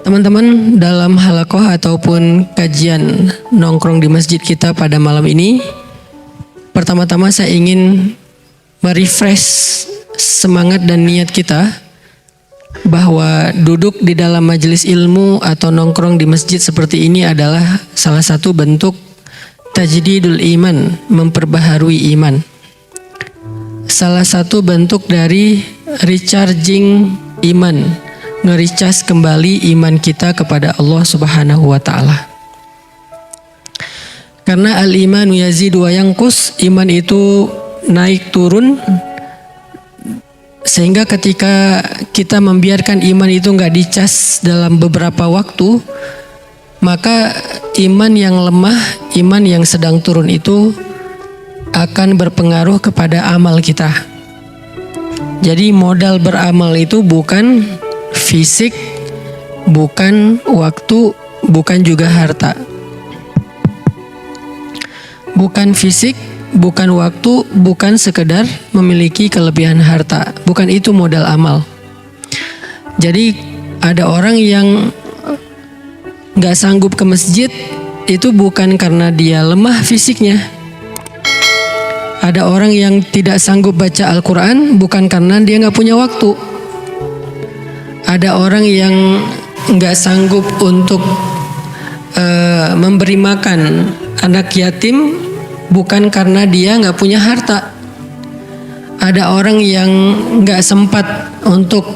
Teman-teman, dalam halakoh ataupun kajian nongkrong di masjid kita pada malam ini, pertama-tama saya ingin merefresh semangat dan niat kita bahwa duduk di dalam majelis ilmu atau nongkrong di masjid seperti ini adalah salah satu bentuk tajdidul iman, memperbaharui iman. Salah satu bentuk dari recharging iman, nge-recharge kembali iman kita kepada Allah Subhanahu wa taala. Karena al-imanu yazidu wa yanqus, iman itu naik turun, sehingga ketika kita membiarkan iman itu nggak dicas dalam beberapa waktu, maka iman yang lemah, iman yang sedang turun itu akan berpengaruh kepada amal kita. Jadi modal beramal itu bukan fisik, bukan waktu, bukan juga harta. Bukan fisik, bukan waktu, bukan sekedar memiliki kelebihan harta. Bukan itu modal amal. Jadi ada orang yang gak sanggup ke masjid, itu bukan karena dia lemah fisiknya. Ada orang yang tidak sanggup baca Al-Quran, bukan karena dia gak punya waktu. Ada orang yang gak sanggup untuk memberi makan anak yatim, bukan karena dia gak punya harta. Ada orang yang gak sempat untuk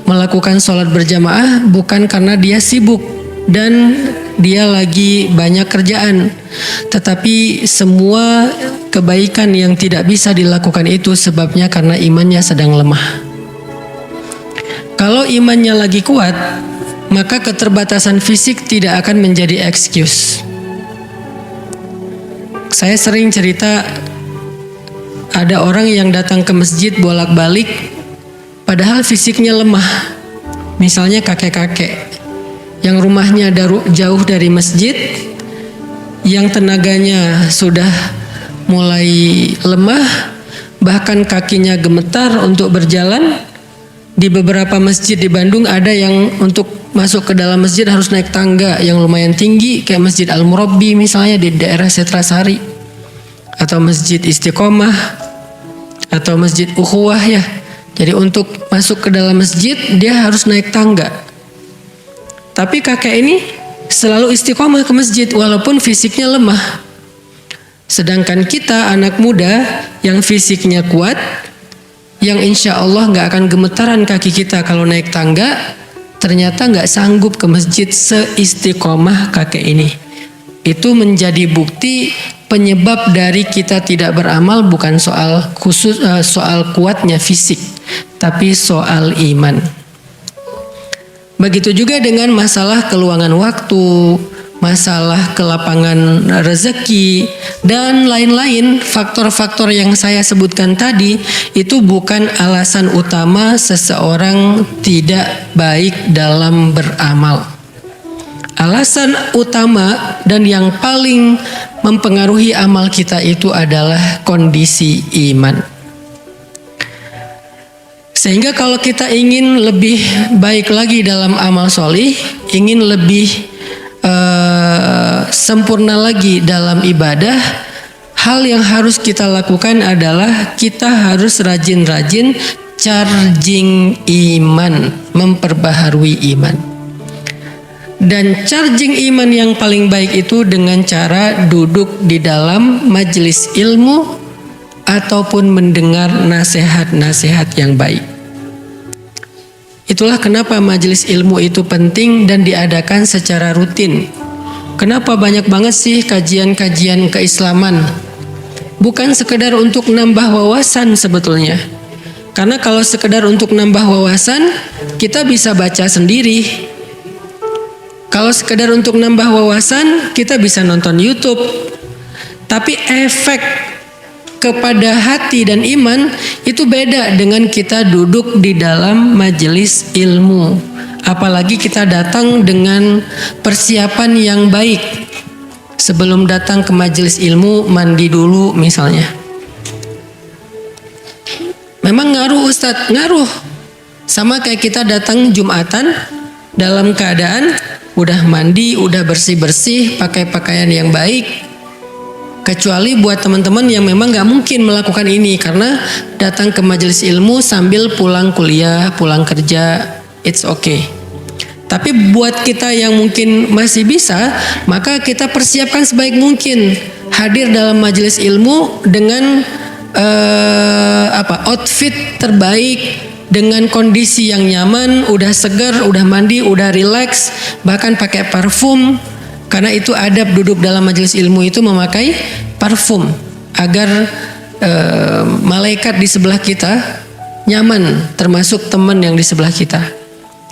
melakukan sholat berjamaah, bukan karena dia sibuk dan dia lagi banyak kerjaan. Tetapi semua kebaikan yang tidak bisa dilakukan itu sebabnya karena imannya sedang lemah. Kalau imannya lagi kuat, maka keterbatasan fisik tidak akan menjadi excuse. Saya sering cerita, ada orang yang datang ke masjid bolak-balik, padahal fisiknya lemah. Misalnya kakek-kakek yang rumahnya jauh dari masjid, yang tenaganya sudah mulai lemah, bahkan kakinya gemetar untuk berjalan. Di beberapa masjid di Bandung ada yang untuk masuk ke dalam masjid harus naik tangga yang lumayan tinggi, kayak Masjid Al-Murabbi misalnya di daerah Setrasari, atau Masjid Istiqomah, atau Masjid Ukhuwah ya. Jadi untuk masuk ke dalam masjid dia harus naik tangga. Tapi kakek ini selalu istiqomah ke masjid walaupun fisiknya lemah. Sedangkan kita anak muda yang fisiknya kuat, yang insya Allah gak akan gemetaran kaki kita kalau naik tangga, ternyata gak sanggup ke masjid seistiqomah kakek ini. Itu menjadi bukti penyebab dari kita tidak beramal bukan soal kuatnya fisik, tapi soal iman. Begitu juga dengan masalah keluangan waktu, masalah kelapangan rezeki, dan lain-lain. Faktor-faktor yang saya sebutkan tadi itu bukan alasan utama seseorang tidak baik dalam beramal. Alasan utama dan yang paling mempengaruhi amal kita itu adalah kondisi iman. Sehingga kalau kita ingin lebih baik lagi dalam amal solih, ingin lebih sempurna lagi dalam ibadah, hal yang harus kita lakukan adalah kita harus rajin-rajin charging iman, memperbaharui iman. Dan charging iman yang paling baik itu dengan cara duduk di dalam majelis ilmu ataupun mendengar nasihat-nasihat yang baik. Itulah kenapa majelis ilmu itu penting dan diadakan secara rutin. Kenapa banyak banget sih kajian-kajian keislaman? Bukan sekedar untuk nambah wawasan sebetulnya. Karena kalau sekedar untuk nambah wawasan, kita bisa baca sendiri. Kalau sekedar untuk nambah wawasan, kita bisa nonton YouTube. Tapi efek kepada hati dan iman itu beda dengan kita duduk di dalam majelis ilmu. Apalagi kita datang dengan persiapan yang baik. Sebelum datang ke majelis ilmu, mandi dulu misalnya. Memang ngaruh Ustadz, ngaruh. Sama kayak kita datang Jumatan, dalam keadaan udah mandi, udah bersih-bersih, pakai pakaian yang baik. Kecuali buat teman-teman yang memang gak mungkin melakukan ini karena datang ke majelis ilmu sambil pulang kuliah, pulang kerja, it's okay. Tapi buat kita yang mungkin masih bisa, maka kita persiapkan sebaik mungkin hadir dalam majelis ilmu dengan outfit terbaik, dengan kondisi yang nyaman, udah segar, udah mandi, udah relax, bahkan pakai parfum. Karena itu adab duduk dalam majelis ilmu itu memakai parfum agar malaikat di sebelah kita nyaman, termasuk teman yang di sebelah kita.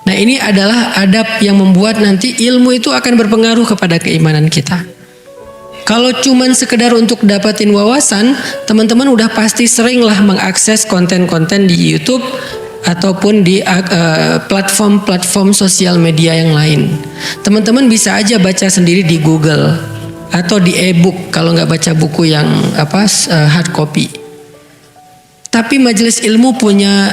Nah, ini adalah adab yang membuat nanti ilmu itu akan berpengaruh kepada keimanan kita. Kalau cuman sekedar untuk dapatin wawasan, teman-teman udah pasti seringlah mengakses konten-konten di YouTube ataupun di platform-platform sosial media yang lain. Teman-teman bisa aja baca sendiri di Google atau di e-book kalau nggak baca buku yang hard copy. Tapi majelis ilmu punya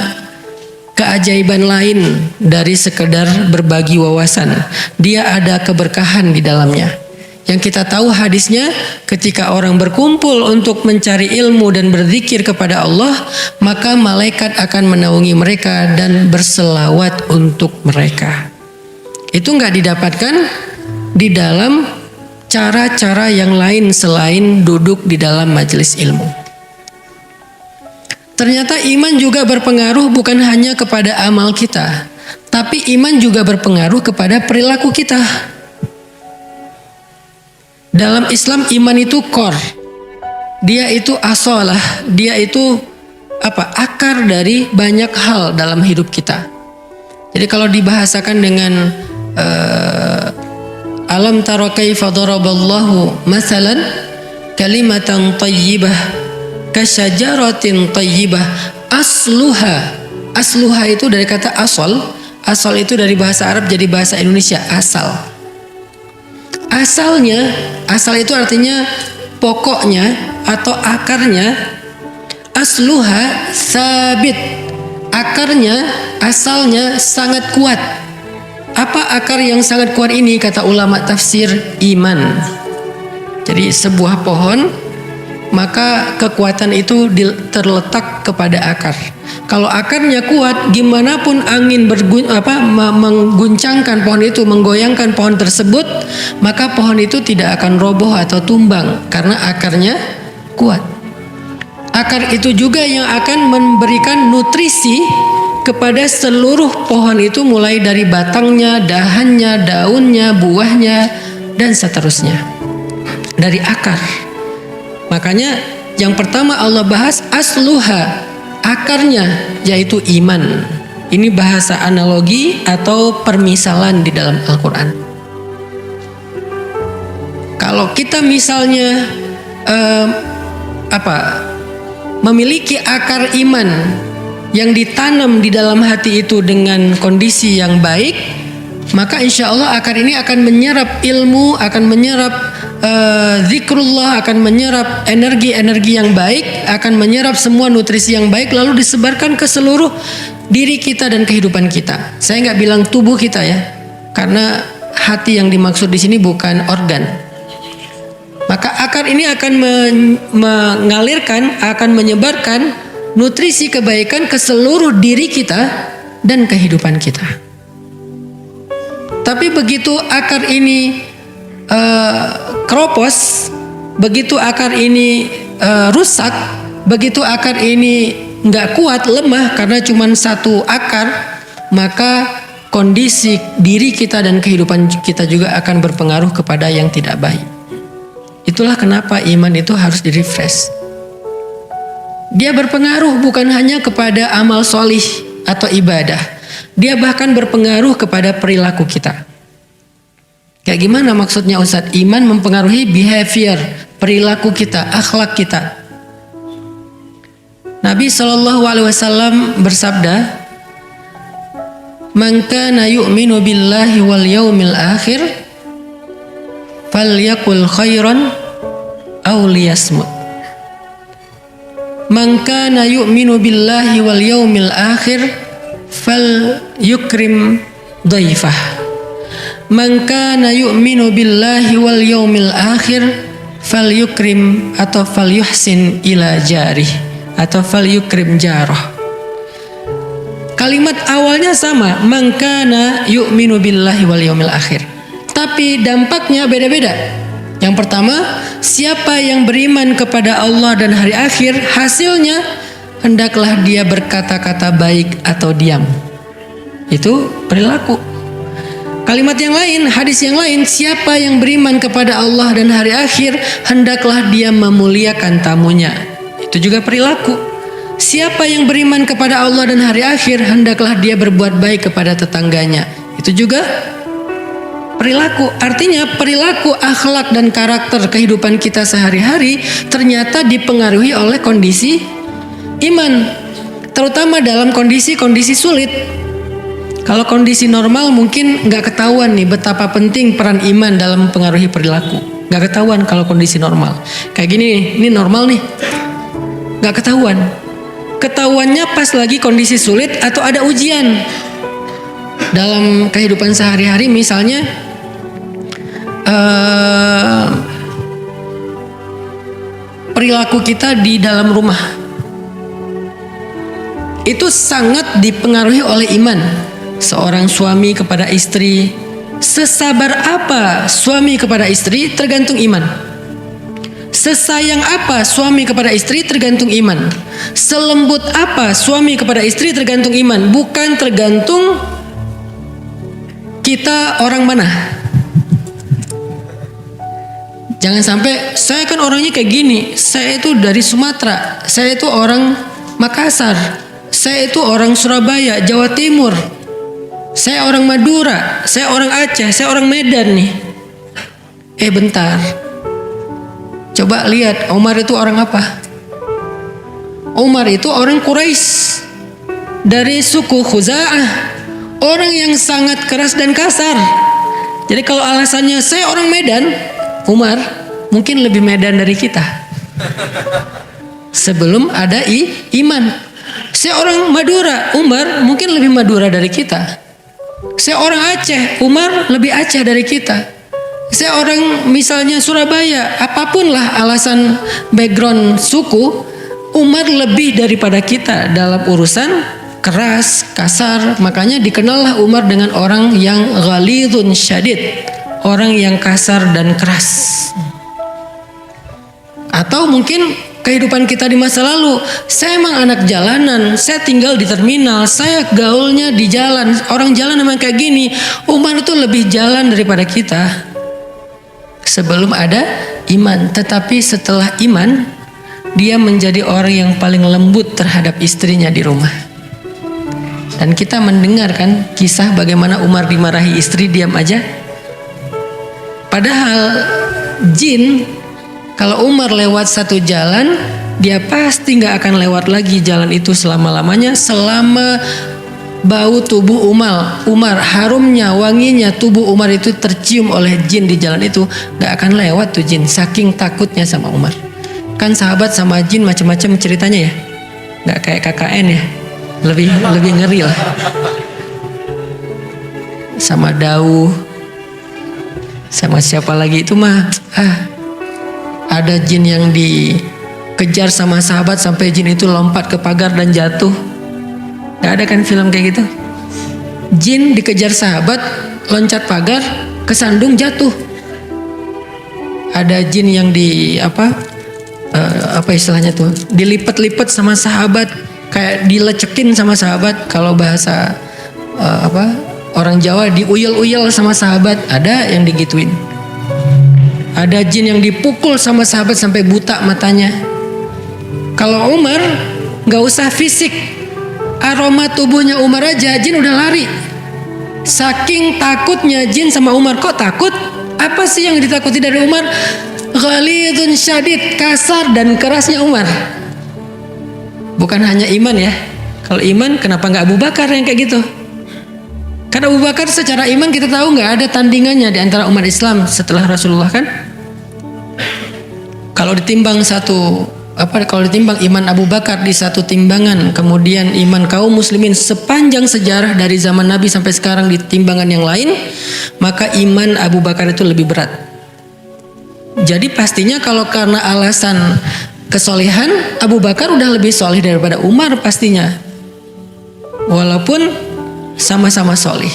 keajaiban lain dari sekedar berbagi wawasan. Dia ada keberkahan di dalamnya. Yang kita tahu hadisnya, ketika orang berkumpul untuk mencari ilmu dan berzikir kepada Allah, maka malaikat akan menaungi mereka dan berselawat untuk mereka. Itu nggak didapatkan di dalam cara-cara yang lain selain duduk di dalam majelis ilmu. Ternyata iman juga berpengaruh bukan hanya kepada amal kita, tapi iman juga berpengaruh kepada perilaku kita. Dalam Islam iman itu core, dia itu asalah, dia itu akar dari banyak hal dalam hidup kita. Jadi kalau dibahasakan dengan alam tara kaifa daraballahu masalan kalimatan thayyibah kasyajaratin thayyibah asluha itu dari kata asal itu dari bahasa Arab jadi bahasa Indonesia asal. Asal itu artinya pokoknya atau akarnya. Asluha sabit, akarnya, asalnya sangat kuat. Apa akar yang sangat kuat ini? Kata ulama tafsir, iman. Jadi sebuah pohon, maka kekuatan itu terletak kepada akar. Kalau akarnya kuat, gimana pun angin mengguncangkan pohon itu, menggoyangkan pohon tersebut, maka pohon itu tidak akan roboh atau tumbang karena akarnya kuat. Akar itu juga yang akan memberikan nutrisi kepada seluruh pohon itu, mulai dari batangnya, dahannya, daunnya, buahnya, dan seterusnya. Dari akar. Makanya yang pertama Allah bahas asluha, akarnya, yaitu iman. Ini bahasa analogi atau permisalan di dalam Al-Quran. Kalau kita misalnya memiliki akar iman yang ditanam di dalam hati itu dengan kondisi yang baik, maka insya Allah akar ini akan menyerap ilmu, akan menyerap zikrullah, akan menyerap energi-energi yang baik, akan menyerap semua nutrisi yang baik, lalu disebarkan ke seluruh diri kita dan kehidupan kita. Saya nggak bilang tubuh kita ya, karena hati yang dimaksud di sini bukan organ. Maka akar ini akan mengalirkan, akan menyebarkan nutrisi kebaikan ke seluruh diri kita dan kehidupan kita. Tapi begitu akar ini keropos, begitu akar ini rusak, begitu akar ini nggak kuat, lemah karena cuma satu akar, maka kondisi diri kita dan kehidupan kita juga akan berpengaruh kepada yang tidak baik. Itulah kenapa iman itu harus di-refresh. Dia berpengaruh bukan hanya kepada amal solih atau ibadah, dia bahkan berpengaruh kepada perilaku kita. Kayak gimana maksudnya Ustadz? Iman mempengaruhi behavior, perilaku kita, akhlak kita. Nabi SAW bersabda, "Man kana yu'minu billahi wal yaumil akhir, falyaqul khairan aw liyasmut." Man kana yu'minu billahi wal yaumil akhir, falyukrim dhaifah. man kana yu'minu billahi wal yaumil akhir falyukrim atau falyuhsin ila jarih atau falyukrim jarah. Kalimat awalnya sama, man kana yu'minu billahi wal yaumil akhir. Tapi dampaknya beda-beda. Yang pertama, siapa yang beriman kepada Allah dan hari akhir, hasilnya hendaklah dia berkata-kata baik atau diam. Itu perilaku. Kalimat yang lain, hadis yang lain, siapa yang beriman kepada Allah dan hari akhir, hendaklah dia memuliakan tamunya. Itu juga perilaku. Siapa yang beriman kepada Allah dan hari akhir, hendaklah dia berbuat baik kepada tetangganya. Itu juga perilaku. Artinya perilaku, akhlak dan karakter kehidupan kita sehari-hari ternyata dipengaruhi oleh kondisi iman, terutama dalam kondisi-kondisi sulit. Kalau kondisi normal mungkin nggak ketahuan nih betapa penting peran iman dalam mempengaruhi perilaku. Nggak ketahuan kalau kondisi normal. Kayak gini nih, ini normal nih. Nggak ketahuan. Ketahuannya pas lagi kondisi sulit atau ada ujian. Dalam kehidupan sehari-hari misalnya perilaku kita di dalam rumah itu sangat dipengaruhi oleh iman. Seorang suami kepada istri, sesabar apa suami kepada istri tergantung iman. Sesayang apa suami kepada istri tergantung iman. Selembut apa suami kepada istri tergantung iman. Bukan tergantung kita orang mana. Jangan sampai saya kan orangnya kayak gini, saya itu dari Sumatera, saya itu orang Makassar, saya itu orang Surabaya, Jawa Timur, saya orang Madura, saya orang Aceh, saya orang Medan nih. Bentar, coba lihat Umar itu orang apa? Umar itu orang Quraisy dari suku Khuza'ah, orang yang sangat keras dan kasar. Jadi kalau alasannya saya orang Medan, Umar mungkin lebih Medan dari kita. Sebelum ada iman. Saya orang Madura, Umar mungkin lebih Madura dari kita. Saya orang Aceh, Umar lebih Aceh dari kita. Saya orang misalnya Surabaya, apapun lah alasan background suku, Umar lebih daripada kita dalam urusan keras, kasar. Makanya dikenallah Umar dengan orang yang ghalidun syadid, orang yang kasar dan keras. Atau mungkin kehidupan kita di masa lalu, saya emang anak jalanan, saya tinggal di terminal, saya gaulnya di jalan, orang jalan emang kayak gini. Umar itu lebih jalan daripada kita sebelum ada iman. Tetapi setelah iman, dia menjadi orang yang paling lembut terhadap istrinya di rumah. Dan kita mendengarkan kisah bagaimana Umar dimarahi istri, diam aja. Padahal jin, kalau Umar lewat satu jalan, dia pasti nggak akan lewat lagi jalan itu selama-lamanya. Selama bau tubuh Umar, harumnya, wanginya tubuh Umar itu tercium oleh jin di jalan itu, nggak akan lewat tuh jin. Saking takutnya sama Umar. Kan sahabat sama jin macam-macam ceritanya ya, nggak kayak KKN ya, lebih ngeri lah. Sama Dauh, sama siapa lagi itu mah, ada jin yang dikejar sama sahabat sampai jin itu lompat ke pagar dan jatuh. Gak ada kan film kayak gitu? Jin dikejar sahabat, loncat pagar, kesandung, jatuh. Ada jin yang apa istilahnya tuh, dilipat-lipat sama sahabat, kayak dilecekin sama sahabat. Kalau bahasa orang Jawa, diuyel-uyel sama sahabat. Ada yang digituin. Ada jin yang dipukul sama sahabat sampai buta matanya. Kalau Umar gak usah fisik, aroma tubuhnya Umar aja jin udah lari. Saking takutnya jin sama Umar. Kok takut? Apa sih yang ditakuti dari Umar? Ghalidun syadid, kasar dan kerasnya Umar. Bukan hanya iman ya. Kalau iman kenapa gak Abu Bakar yang kayak gitu? Karena Abu Bakar secara iman kita tahu nggak ada tandingannya di antara umat Islam setelah Rasulullah kan. Kalau ditimbang satu kalau ditimbang iman Abu Bakar di satu timbangan, kemudian iman kaum muslimin sepanjang sejarah dari zaman Nabi sampai sekarang di timbangan yang lain, maka iman Abu Bakar itu lebih berat. Jadi pastinya kalau karena alasan kesolehan, Abu Bakar udah lebih soleh daripada Umar pastinya. Walaupun sama-sama soleh.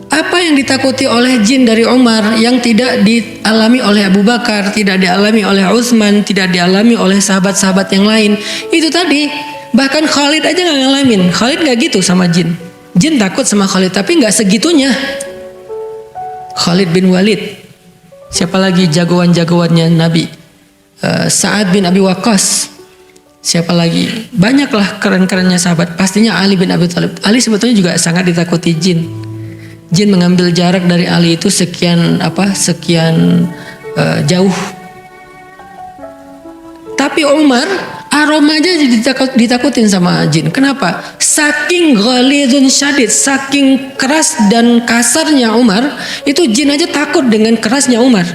Apa yang ditakuti oleh jin dari Umar yang tidak dialami oleh Abu Bakar, tidak dialami oleh Utsman, tidak dialami oleh sahabat-sahabat yang lain, itu tadi. Bahkan Khalid aja nggak ngalamin. Khalid nggak gitu sama jin. Jin takut sama Khalid, tapi nggak segitunya. Khalid bin Walid. Siapa lagi jagoan-jagoannya Nabi? Sa'ad bin Abi Waqqas. Siapa lagi? Banyaklah keren-kerennya sahabat. Pastinya Ali bin Abi Thalib. Ali sebetulnya juga sangat ditakuti jin. Jin mengambil jarak dari Ali itu sekian jauh. Tapi Umar aroma aja ditakutin sama jin. Kenapa? Saking ghalidun syadid, saking keras dan kasarnya Umar, itu jin aja takut dengan kerasnya Umar.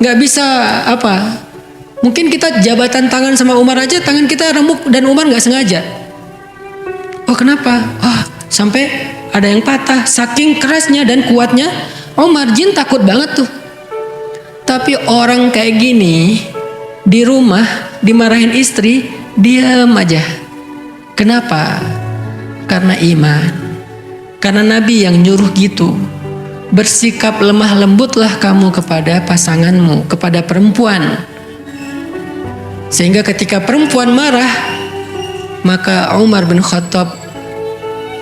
Nggak bisa mungkin kita jabatan tangan sama Umar aja, tangan kita remuk dan Umar nggak sengaja. Oh kenapa? Sampai ada yang patah, saking kerasnya dan kuatnya Umar. Jin takut banget tuh. Tapi orang kayak gini di rumah dimarahin istri, diam aja. Kenapa? Karena iman. Karena Nabi yang nyuruh gitu. Bersikap lemah lembutlah kamu kepada pasanganmu, kepada perempuan. Sehingga ketika perempuan marah, maka Umar bin Khattab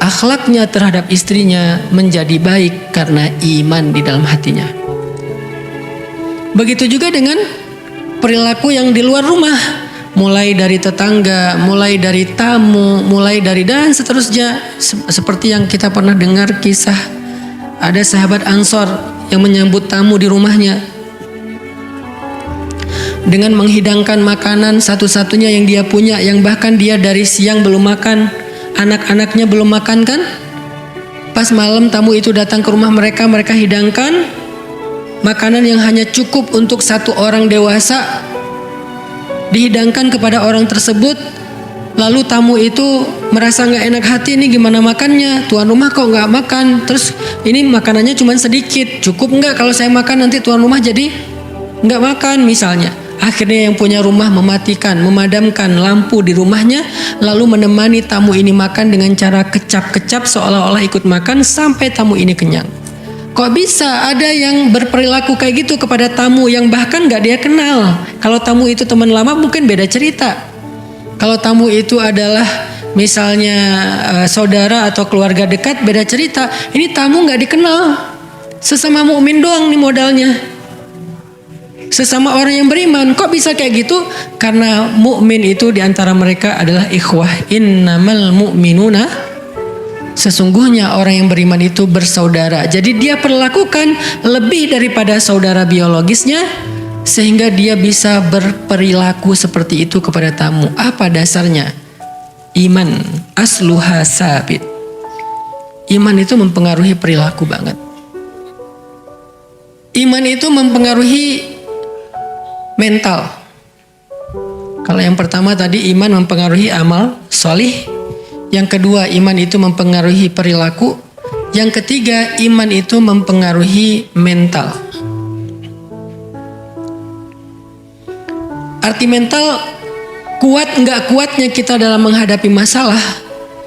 akhlaknya terhadap istrinya menjadi baik karena iman di dalam hatinya. Begitu juga dengan perilaku yang di luar rumah, mulai dari tetangga, mulai dari tamu, mulai dari dan seterusnya. Seperti yang kita pernah dengar kisah ada sahabat Ansor yang menyambut tamu di rumahnya dengan menghidangkan makanan satu-satunya yang dia punya, yang bahkan dia dari siang belum makan, anak-anaknya belum makan kan. Pas malam tamu itu datang ke rumah mereka, mereka hidangkan makanan yang hanya cukup untuk satu orang dewasa, dihidangkan kepada orang tersebut. Lalu tamu itu merasa gak enak hati, ini gimana makannya, tuan rumah kok gak makan, terus ini makanannya cuma sedikit, cukup gak kalau saya makan, nanti tuan rumah jadi gak makan misalnya. Akhirnya yang punya rumah memadamkan lampu di rumahnya, lalu menemani tamu ini makan dengan cara kecap-kecap seolah-olah ikut makan sampai tamu ini kenyang. Kok bisa ada yang berperilaku kayak gitu kepada tamu yang bahkan gak dia kenal? Kalau tamu itu teman lama mungkin beda cerita. Kalau tamu itu adalah misalnya saudara atau keluarga dekat, beda cerita. Ini tamu gak dikenal, sesama mukmin doang nih modalnya, sesama orang yang beriman. Kok bisa kayak gitu? Karena mukmin itu diantara mereka adalah ikhwah. Innamal mu'minuna, sesungguhnya orang yang beriman itu bersaudara. Jadi dia perlakukan lebih daripada saudara biologisnya, sehingga dia bisa berperilaku seperti itu kepada tamu. Apa dasarnya? Iman. Asluha sabit. Iman itu mempengaruhi perilaku banget. Iman itu mempengaruhi mental. Kalau yang pertama tadi iman mempengaruhi amal solih. Yang kedua iman itu mempengaruhi perilaku. Yang ketiga iman itu mempengaruhi mental. Arti mental, kuat nggak kuatnya kita dalam menghadapi masalah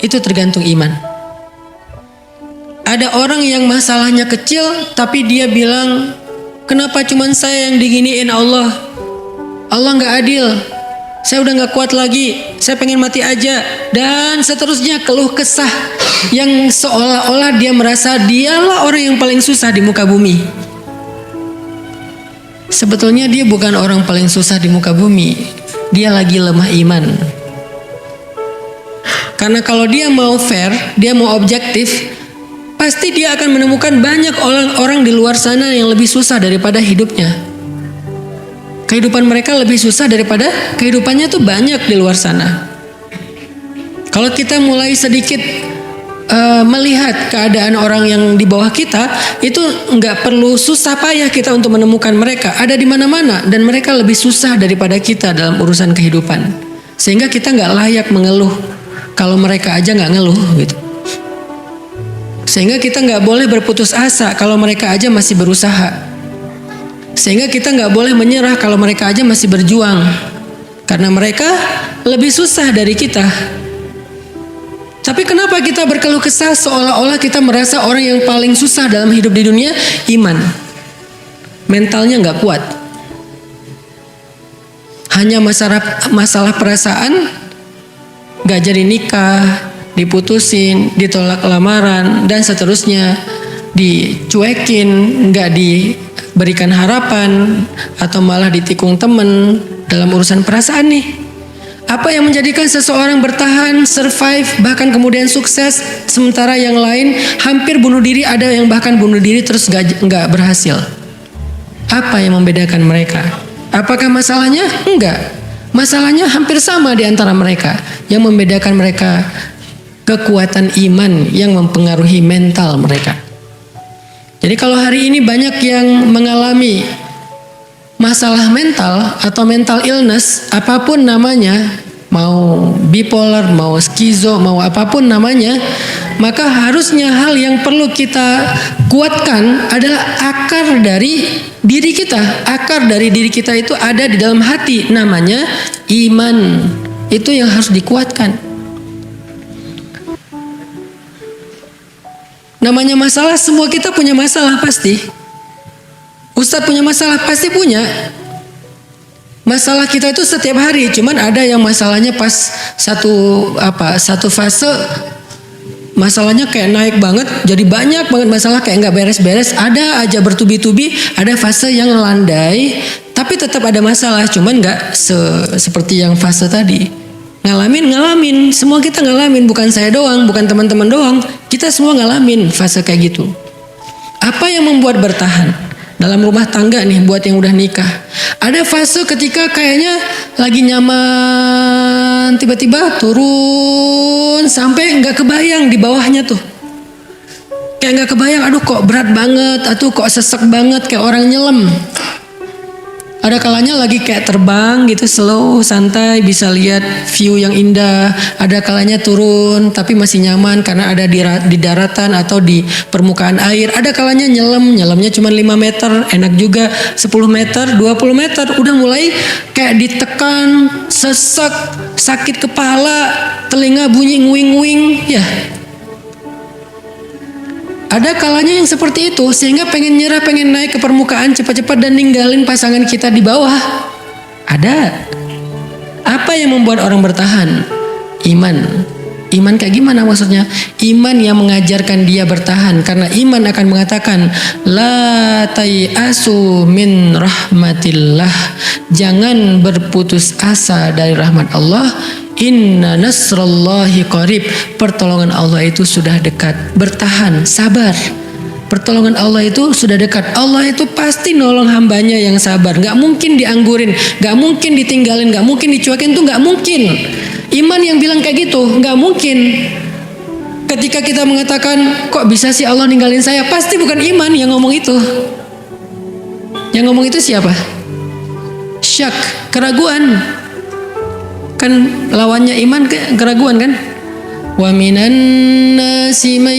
itu tergantung iman. Ada orang yang masalahnya kecil tapi dia bilang, kenapa cuman saya yang diginiin Allah? Allah nggak adil. Saya udah nggak kuat lagi. Saya pengen mati aja. Dan seterusnya keluh kesah yang seolah-olah dia merasa dialah orang yang paling susah di muka bumi. Sebetulnya dia bukan orang paling susah di muka bumi. Dia lagi lemah iman. Karena kalau dia mau fair, dia mau objektif, pasti dia akan menemukan banyak orang di luar sana yang lebih susah daripada hidupnya. Kehidupan mereka lebih susah daripada kehidupannya tuh banyak di luar sana. Kalau kita mulai sedikit melihat keadaan orang yang di bawah kita, itu nggak perlu susah payah kita untuk menemukan mereka. Ada di mana-mana dan mereka lebih susah daripada kita dalam urusan kehidupan. Sehingga kita nggak layak mengeluh kalau mereka aja nggak ngeluh gitu. Sehingga kita nggak boleh berputus asa kalau mereka aja masih berusaha. Sehingga kita nggak boleh menyerah kalau mereka aja masih berjuang. Karena mereka lebih susah dari kita. Tapi kenapa kita berkeluh kesah seolah-olah kita merasa orang yang paling susah dalam hidup di dunia? Iman. Mentalnya nggak kuat. Hanya masalah perasaan, nggak jadi nikah, diputusin, ditolak lamaran, dan seterusnya. Dicuekin, nggak diberikan harapan, atau malah ditikung temen dalam urusan perasaan nih. Apa yang menjadikan seseorang bertahan, survive, bahkan kemudian sukses, sementara yang lain hampir bunuh diri, ada yang bahkan bunuh diri terus nggak berhasil? Apa yang membedakan mereka? Apakah masalahnya? Enggak. Masalahnya hampir sama di antara mereka. Yang membedakan mereka kekuatan iman yang mempengaruhi mental mereka. Jadi kalau hari ini banyak yang mengalami masalah mental atau mental illness, apapun namanya, mau bipolar, mau skizo, mau apapun namanya, maka harusnya hal yang perlu kita kuatkan adalah akar dari diri kita. Akar dari diri kita itu ada di dalam hati, namanya iman. Itu yang harus dikuatkan. Namanya masalah, semua kita punya masalah pasti. Ustadz punya masalah, pasti punya. Masalah kita itu setiap hari, cuman ada yang masalahnya pas satu fase masalahnya kayak naik banget, jadi banyak banget masalah kayak nggak beres-beres. Ada aja bertubi-tubi, ada fase yang landai, tapi tetap ada masalah, cuman nggak seperti yang fase tadi. Ngalamin, semua kita ngalamin, bukan saya doang, bukan teman-teman doang, kita semua ngalamin fase kayak gitu. Apa yang membuat bertahan? Dalam rumah tangga nih, buat yang udah nikah, ada fase ketika kayaknya lagi nyaman, tiba-tiba turun sampai nggak kebayang di bawahnya tuh, kayak nggak kebayang, aduh kok berat banget, atau kok sesek banget kayak orang nyelam. Ada kalanya lagi kayak terbang gitu, slow, santai, bisa lihat view yang indah. Ada kalanya turun tapi masih nyaman karena ada di daratan atau di permukaan air. Ada kalanya nyelamnya cuma 5 meter, enak juga. 10 meter, 20 meter, udah mulai kayak ditekan, sesek, sakit kepala, telinga bunyi nguing-nguing, ya. Ada kalanya yang seperti itu, sehingga pengen nyerah, pengen naik ke permukaan cepat-cepat dan ninggalin pasangan kita di bawah. Ada. Apa yang membuat orang bertahan? Iman. Iman kayak gimana maksudnya? Iman yang mengajarkan dia bertahan, karena iman akan mengatakan la tai'asu min rahmatillah. Jangan berputus asa dari rahmat Allah. Inna nasrallahi qarib. Pertolongan Allah itu sudah dekat. Bertahan, sabar. Pertolongan Allah itu sudah dekat. Allah itu pasti nolong hambanya yang sabar. Gak mungkin dianggurin, gak mungkin ditinggalin, gak mungkin dicuekin, tuh gak mungkin. Iman yang bilang kayak gitu, gak mungkin. Ketika kita mengatakan, kok bisa sih Allah ninggalin saya? Pasti bukan iman yang ngomong itu. Yang ngomong itu siapa? Syak, keraguan. Kan lawannya iman keraguan kan? Wa minan nasi man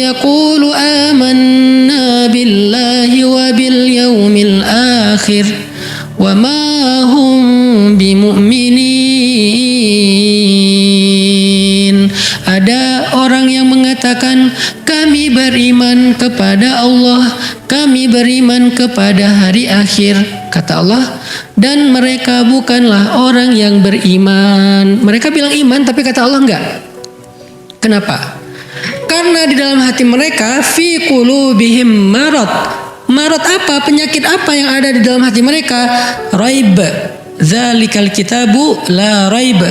yaqulu amanna billahi wa bil yaumil akhir wa ma hum bimu'minin. Ada orang yang mengatakan kami beriman kepada Allah, kami beriman kepada hari akhir, kata Allah, dan mereka bukanlah orang yang beriman. Mereka bilang iman tapi kata Allah enggak. Kenapa? Karena di dalam hati mereka fi qulubihim marad. Marad apa? Penyakit apa yang ada di dalam hati mereka? Raib. Dzalikal kitabu la raib.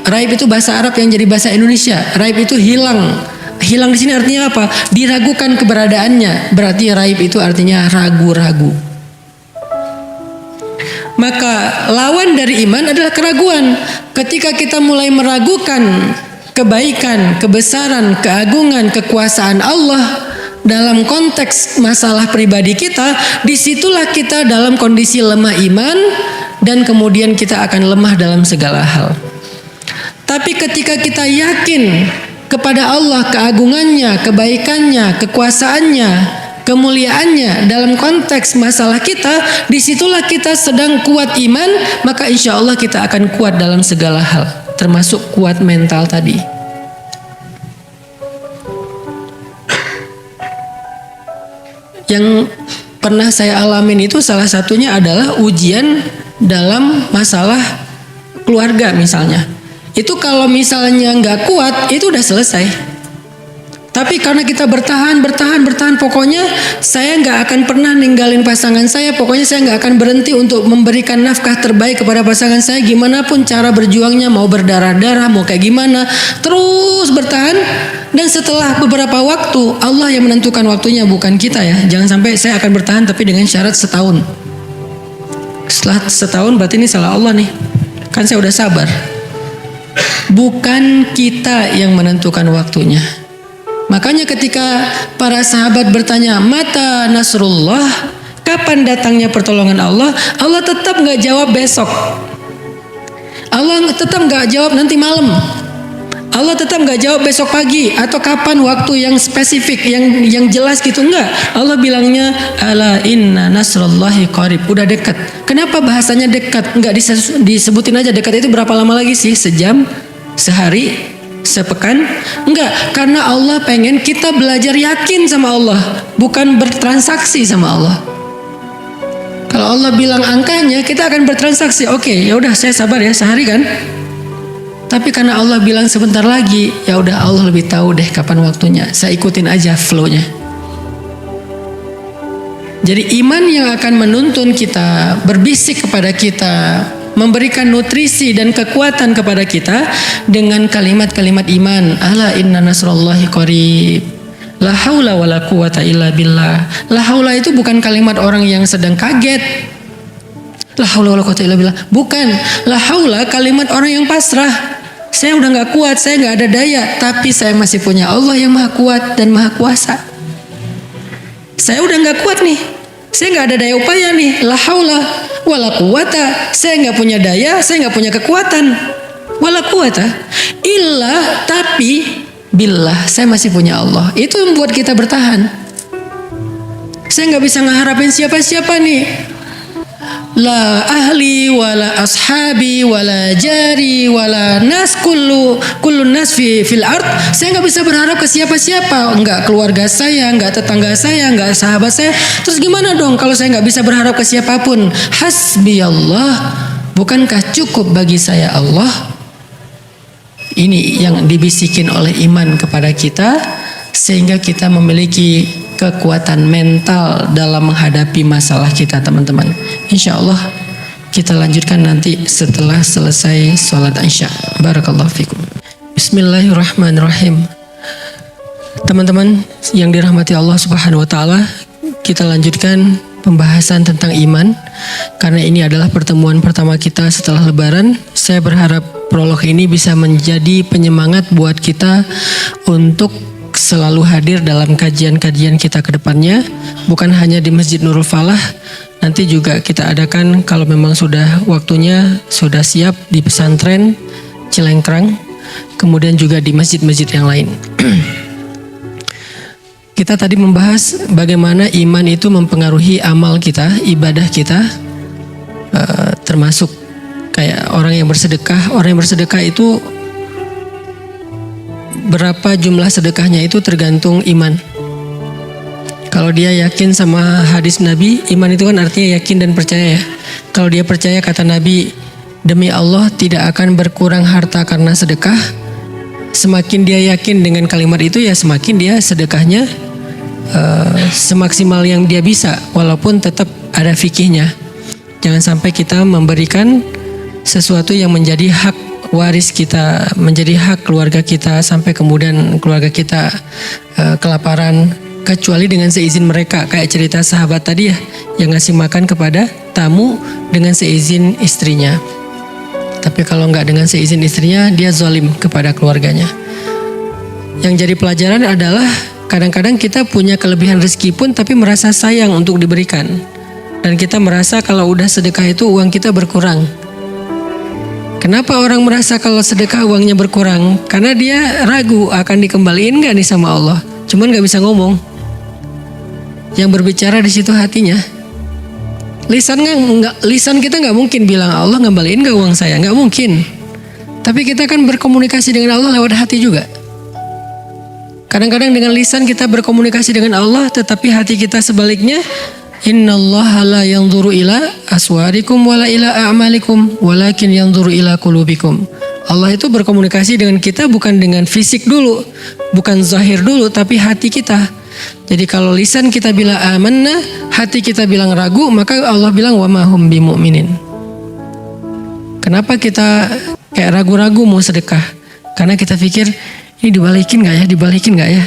Raib itu bahasa Arab yang jadi bahasa Indonesia. Raib itu hilang. Hilang di sini artinya apa? Diragukan keberadaannya. Berarti raib itu artinya ragu-ragu. Maka lawan dari iman adalah keraguan. Ketika kita mulai meragukan kebaikan, kebesaran, keagungan, kekuasaan Allah dalam konteks masalah pribadi kita, disitulah kita dalam kondisi lemah iman dan kemudian kita akan lemah dalam segala hal. Tapi ketika kita yakin kepada Allah, keagungannya, kebaikannya, kekuasaannya, kemuliaannya dalam konteks masalah kita, disitulah kita sedang kuat iman, maka insya Allah kita akan kuat dalam segala hal, termasuk kuat mental tadi. Yang pernah saya alamin itu salah satunya adalah ujian dalam masalah keluarga misalnya. Itu kalau misalnya nggak kuat, itu udah selesai. Tapi karena kita bertahan, pokoknya saya nggak akan pernah ninggalin pasangan saya. Pokoknya saya nggak akan berhenti untuk memberikan nafkah terbaik kepada pasangan saya. Gimana pun cara berjuangnya, mau berdarah-darah, mau kayak gimana, terus bertahan. Dan setelah beberapa waktu, Allah yang menentukan waktunya, bukan kita ya. Jangan sampai saya akan bertahan tapi dengan syarat setahun. Setelah setahun berarti ini salah Allah nih. Kan saya udah sabar. Bukan kita yang menentukan waktunya. Makanya ketika para sahabat bertanya, mata nasrullah, kapan datangnya pertolongan Allah? Allah tetap nggak jawab besok. Allah tetap nggak jawab nanti malam. Allah tetap nggak jawab besok pagi atau kapan waktu yang spesifik, yang jelas gitu, enggak. Allah bilangnya ala inna nasrullahi qarib, udah dekat. Kenapa bahasanya dekat? Enggak disebutin aja dekat itu berapa lama lagi sih? Sejam, sehari, sepekan? Enggak, karena Allah pengen kita belajar yakin sama Allah, bukan bertransaksi sama Allah. Kalau Allah bilang angkanya, kita akan bertransaksi. Oke, ya udah saya sabar ya, sehari kan. Tapi karena Allah bilang sebentar lagi, ya udah Allah lebih tahu deh kapan waktunya. Saya ikutin aja flow-nya. Jadi iman yang akan menuntun kita, berbisik kepada kita, memberikan nutrisi dan kekuatan kepada kita dengan kalimat-kalimat iman. Ala inna nasrullahi qarib. La haula wala quwata illa billah. La haula itu bukan kalimat orang yang sedang kaget. La haula wala quwata illa billah. Bukan. La haula kalimat orang yang pasrah. Saya udah gak kuat, saya gak ada daya, tapi saya masih punya Allah yang maha kuat dan maha kuasa. Saya udah gak kuat nih, saya gak ada daya upaya nih. La haula wala quwata. Saya gak punya daya, saya gak punya kekuatan. Wala quwata illa, tapi billah, saya masih punya Allah. Itu yang membuat kita bertahan. Saya gak bisa ngeharapin siapa-siapa nih. La ahli wala ashabi wala jari wala nas kullu nas fil ard. Saya nggak bisa berharap ke siapa-siapa, nggak keluarga saya, nggak tetangga saya, nggak sahabat saya. Terus gimana dong kalau saya nggak bisa berharap ke siapapun? Hasbi Allah. Bukankah cukup bagi saya Allah? Ini yang dibisikin oleh iman kepada kita, sehingga kita memiliki kekuatan mental dalam menghadapi masalah kita, teman-teman. Insya Allah kita lanjutkan nanti setelah selesai sholat Isya. Barakallahu fikum. Bismillahirrahmanirrahim. Teman-teman yang dirahmati Allah Subhanahu wa taala, kita lanjutkan pembahasan tentang iman. Karena ini adalah pertemuan pertama kita setelah Lebaran, saya berharap prolog ini bisa menjadi penyemangat buat kita untuk selalu hadir dalam kajian-kajian kita ke depannya, bukan hanya di Masjid Nurul Falah, nanti juga kita adakan kalau memang sudah waktunya, sudah siap di pesantren Cilengkrang, kemudian juga di masjid-masjid yang lain. Kita tadi membahas bagaimana iman itu mempengaruhi amal kita, ibadah kita, termasuk kayak orang yang bersedekah. Orang yang bersedekah itu berapa jumlah sedekahnya itu tergantung iman. Kalau dia yakin sama hadis Nabi, iman itu kan artinya yakin dan percaya ya. Kalau dia percaya, kata Nabi, demi Allah tidak akan berkurang harta karena sedekah. Semakin dia yakin dengan kalimat itu, ya semakin dia sedekahnya semaksimal yang dia bisa, walaupun tetap ada fikihnya. Jangan sampai kita memberikan sesuatu yang menjadi hak waris kita, menjadi hak keluarga kita, sampai kemudian keluarga kita kelaparan, kecuali dengan seizin mereka. Kayak cerita sahabat tadi ya, yang ngasih makan kepada tamu dengan seizin istrinya. Tapi kalau nggak dengan seizin istrinya, dia zalim kepada keluarganya. Yang jadi pelajaran adalah kadang-kadang kita punya kelebihan rezeki pun tapi merasa sayang untuk diberikan. Dan kita merasa kalau udah sedekah itu uang kita berkurang. Kenapa orang merasa kalau sedekah uangnya berkurang? Karena dia ragu akan dikembaliin gak nih sama Allah. Cuman gak bisa ngomong. Yang berbicara di situ hatinya. Lisan kita nggak mungkin bilang Allah ngembaliin gak uang saya, nggak mungkin. Tapi kita kan berkomunikasi dengan Allah lewat hati juga. Kadang-kadang dengan lisan kita berkomunikasi dengan Allah, tetapi hati kita sebaliknya. Innallaha la yanzuru ila aswarikum wala ila a'malikum, walakin yanzuru ila qulubikum. Allah itu berkomunikasi dengan kita bukan dengan fisik dulu, bukan zahir dulu, tapi hati kita. Jadi kalau lisan kita bilang amanna, hati kita bilang ragu, maka Allah bilang wa ma hum bimu'minin. Kenapa kita kayak ragu-ragu mau sedekah? Karena kita pikir ini dibalikin gak ya, dibalikin gak ya?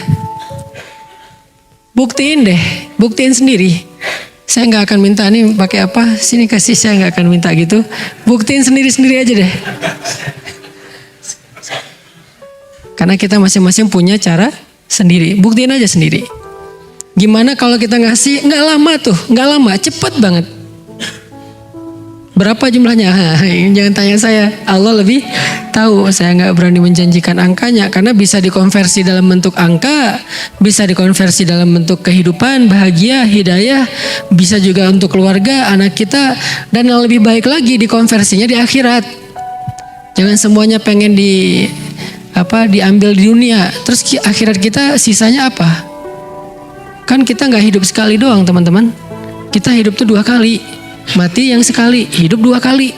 Buktiin deh, buktiin sendiri. Saya gak akan minta nih pakai apa, sini kasih, saya gak akan minta gitu. Buktiin sendiri-sendiri aja deh. Karena kita masing-masing punya cara sendiri, buktiin aja sendiri. Gimana kalau kita ngasih, nggak lama tuh, nggak lama, cepet banget. Berapa jumlahnya? Jangan tanya saya, Allah lebih tahu. Saya nggak berani menjanjikan angkanya karena bisa dikonversi dalam bentuk angka, bisa dikonversi dalam bentuk kehidupan, bahagia, hidayah, bisa juga untuk keluarga, anak kita, dan yang lebih baik lagi dikonversinya di akhirat. Jangan semuanya pengen diambil di dunia, terus akhirat kita sisanya apa? Kan kita nggak hidup sekali doang teman-teman. Kita hidup tuh 2 kali. Mati yang sekali, hidup 2 kali.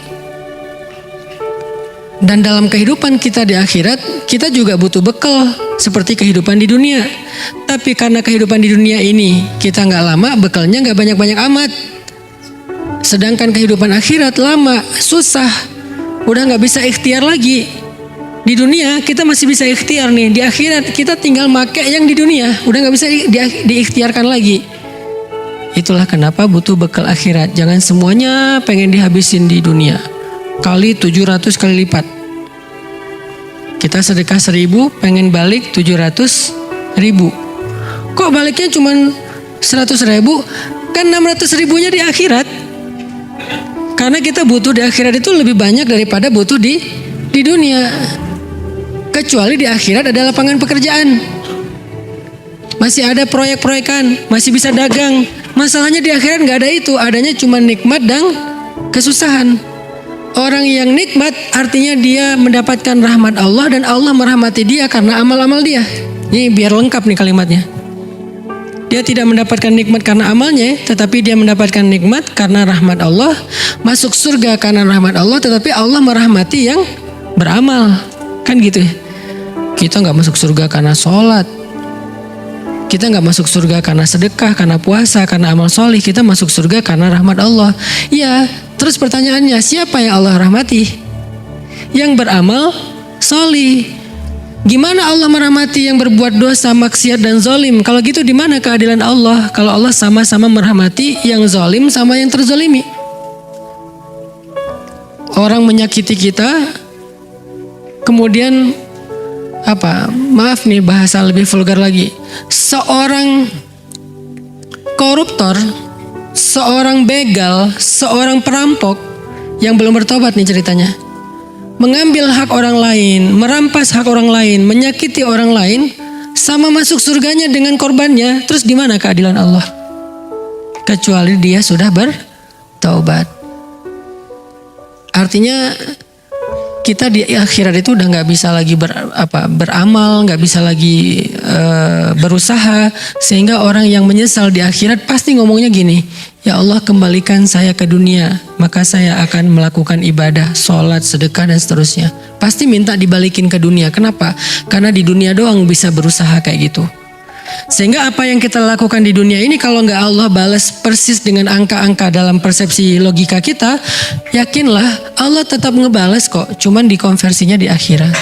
Dan dalam kehidupan kita di akhirat, kita juga butuh bekal seperti kehidupan di dunia. Tapi karena kehidupan di dunia ini kita nggak lama, bekalnya nggak banyak-banyak amat. Sedangkan kehidupan akhirat lama, susah. Udah nggak bisa ikhtiar lagi. Di dunia kita masih bisa ikhtiar nih. Di akhirat kita tinggal make yang di dunia. Udah gak bisa diikhtiarkan lagi. Itulah kenapa butuh bekal akhirat. Jangan semuanya pengen dihabisin di dunia. Kali 700 kali lipat. Kita sedekah 1000 pengen balik 700.000. Kok baliknya cuma 100.000? Kan 600.000-nya di akhirat. Karena kita butuh di akhirat itu lebih banyak daripada butuh di dunia. Kecuali di akhirat ada lapangan pekerjaan. Masih ada proyek-proyekan, masih bisa dagang. Masalahnya di akhirat gak ada itu. Adanya cuma nikmat dan kesusahan. Orang yang nikmat artinya dia mendapatkan rahmat Allah dan Allah merahmati dia karena amal-amal dia. Ini biar lengkap nih kalimatnya. Dia tidak mendapatkan nikmat karena amalnya, tetapi dia mendapatkan nikmat karena rahmat Allah. Masuk surga karena rahmat Allah, tetapi Allah merahmati yang beramal. Kan gitu ya. Kita gak masuk surga karena sholat. Kita gak masuk surga karena sedekah, karena puasa, karena amal solih. Kita masuk surga karena rahmat Allah. Iya, terus pertanyaannya, siapa yang Allah rahmati? Yang beramal solih. Gimana Allah merahmati yang berbuat dosa, maksiat dan zalim? Kalau gitu di mana keadilan Allah? Kalau Allah sama-sama merahmati yang zalim sama yang terzalimi. Orang menyakiti kita, kemudian maaf nih bahasa lebih vulgar lagi. Seorang koruptor, seorang begal, seorang perampok yang belum bertobat nih ceritanya. Mengambil hak orang lain, merampas hak orang lain, menyakiti orang lain, sama masuk surganya dengan korbannya. Terus di mana keadilan Allah? Kecuali dia sudah bertaubat. Artinya kita di akhirat itu udah nggak bisa lagi beramal, nggak bisa lagi berusaha, sehingga orang yang menyesal di akhirat pasti ngomongnya gini, ya Allah kembalikan saya ke dunia, maka saya akan melakukan ibadah, sholat, sedekah dan seterusnya. Pasti minta dibalikin ke dunia. Kenapa? Karena di dunia doang bisa berusaha kayak gitu. Sehingga apa yang kita lakukan di dunia ini kalau nggak Allah balas persis dengan angka-angka dalam persepsi logika kita, yakinlah Allah tetap ngebalas kok, cuman dikonversinya di akhirat.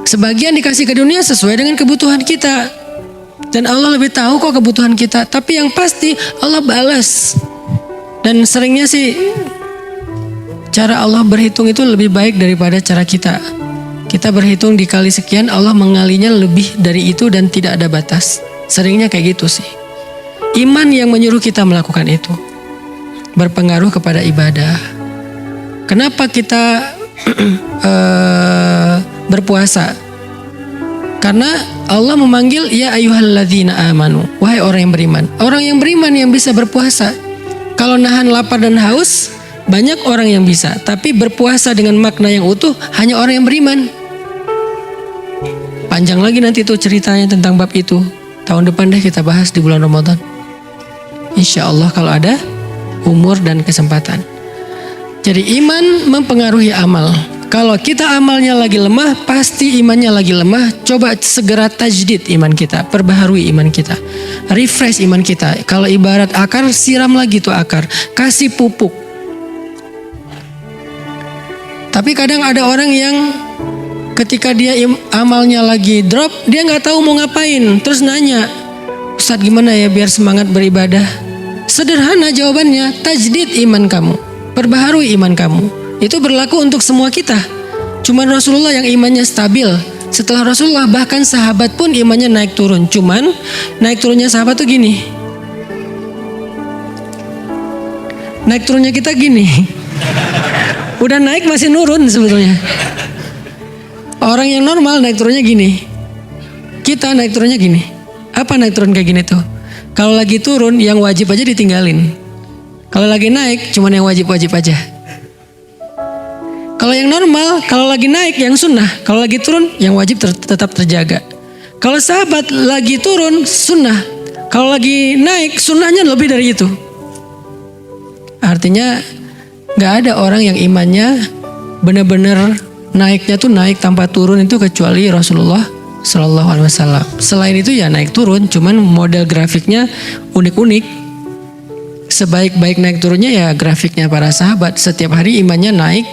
Sebagian dikasih ke dunia sesuai dengan kebutuhan kita, dan Allah lebih tahu kok kebutuhan kita. Tapi yang pasti Allah balas. Dan seringnya sih cara Allah berhitung itu lebih baik daripada cara kita. Kita berhitung dikali sekian, Allah mengalinya lebih dari itu dan tidak ada batas. Seringnya kayak gitu sih. Iman yang menyuruh kita melakukan itu. Berpengaruh kepada ibadah. Kenapa kita berpuasa? Karena Allah memanggil ya ayyuhalladzina amanu, wahai orang yang beriman. Orang yang beriman yang bisa berpuasa. Kalau nahan lapar dan haus, banyak orang yang bisa, tapi berpuasa dengan makna yang utuh hanya orang yang beriman. Panjang lagi nanti tuh ceritanya tentang bab itu. Tahun depan deh kita bahas di bulan Ramadan. Insya Allah kalau ada umur dan kesempatan. Jadi iman mempengaruhi amal. Kalau kita amalnya lagi lemah, pasti imannya lagi lemah. Coba segera tajdid iman kita, perbaharui iman kita, refresh iman kita. Kalau ibarat akar, siram lagi tuh akar, kasih pupuk. Tapi kadang ada orang yang ketika dia amalnya lagi drop, dia nggak tahu mau ngapain. Terus nanya, Ustadz gimana ya biar semangat beribadah? Sederhana jawabannya, tajdid iman kamu, perbaharui iman kamu. Itu berlaku untuk semua kita. Cuman Rasulullah yang imannya stabil. Setelah Rasulullah bahkan sahabat pun imannya naik turun. Cuman naik turunnya sahabat tuh gini. Naik turunnya kita gini. Udah naik masih nurun sebetulnya. Orang yang normal naik turunnya gini. Kita naik turunnya gini. Apa naik turun kayak gini tuh? Kalau lagi turun yang wajib aja ditinggalin. Kalau lagi naik cuman yang wajib-wajib aja. Kalau yang normal, kalau lagi naik yang sunnah. Kalau lagi turun yang wajib tetap terjaga. Kalau sahabat lagi turun sunnah. Kalau lagi naik sunnahnya lebih dari itu. Artinya gak ada orang yang imannya benar-benar naiknya tuh naik tanpa turun itu kecuali Rasulullah Sallallahu Alaihi Wasallam. Selain itu ya naik turun, cuman model grafiknya unik-unik. Sebaik-baik naik turunnya ya grafiknya para sahabat. Setiap hari imannya naik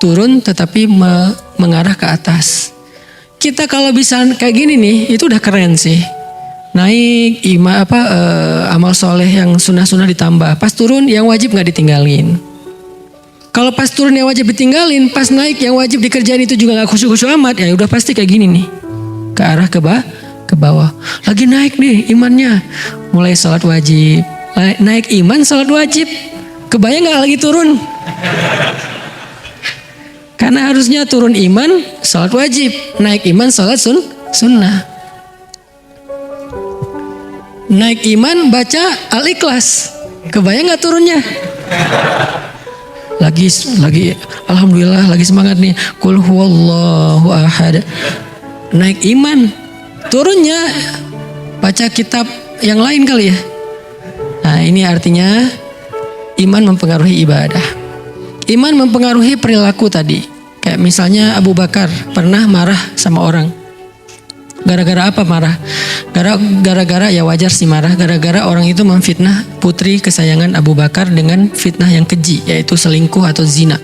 turun tetapi mengarah ke atas. Kita kalau bisa kayak gini nih, itu udah keren sih. Naik amal soleh yang sunnah-sunnah ditambah. Pas turun yang wajib nggak ditinggalin. Kalau pas turun yang wajib ditinggalin, pas naik yang wajib dikerjain itu juga nggak khusyuk-khusyuk amat, ya udah pasti kayak gini nih, ke arah ke bawah. Lagi naik nih imannya, mulai salat wajib, naik iman salat wajib, kebayang nggak lagi turun? Karena harusnya turun iman salat wajib, naik iman salat sunnah. Naik iman baca Al-Ikhlas, kebayang nggak turunnya? Lagi alhamdulillah lagi semangat nih, qul huwallahu ahad. Naik iman, turunnya baca kitab yang lain kali ya. Nah, ini artinya iman mempengaruhi ibadah. Iman mempengaruhi perilaku tadi. Kayak misalnya Abu Bakar pernah marah sama orang. Gara-gara apa marah? Gara-gara ya wajar sih marah. Gara-gara orang itu memfitnah putri kesayangan Abu Bakar dengan fitnah yang keji, yaitu selingkuh atau zina.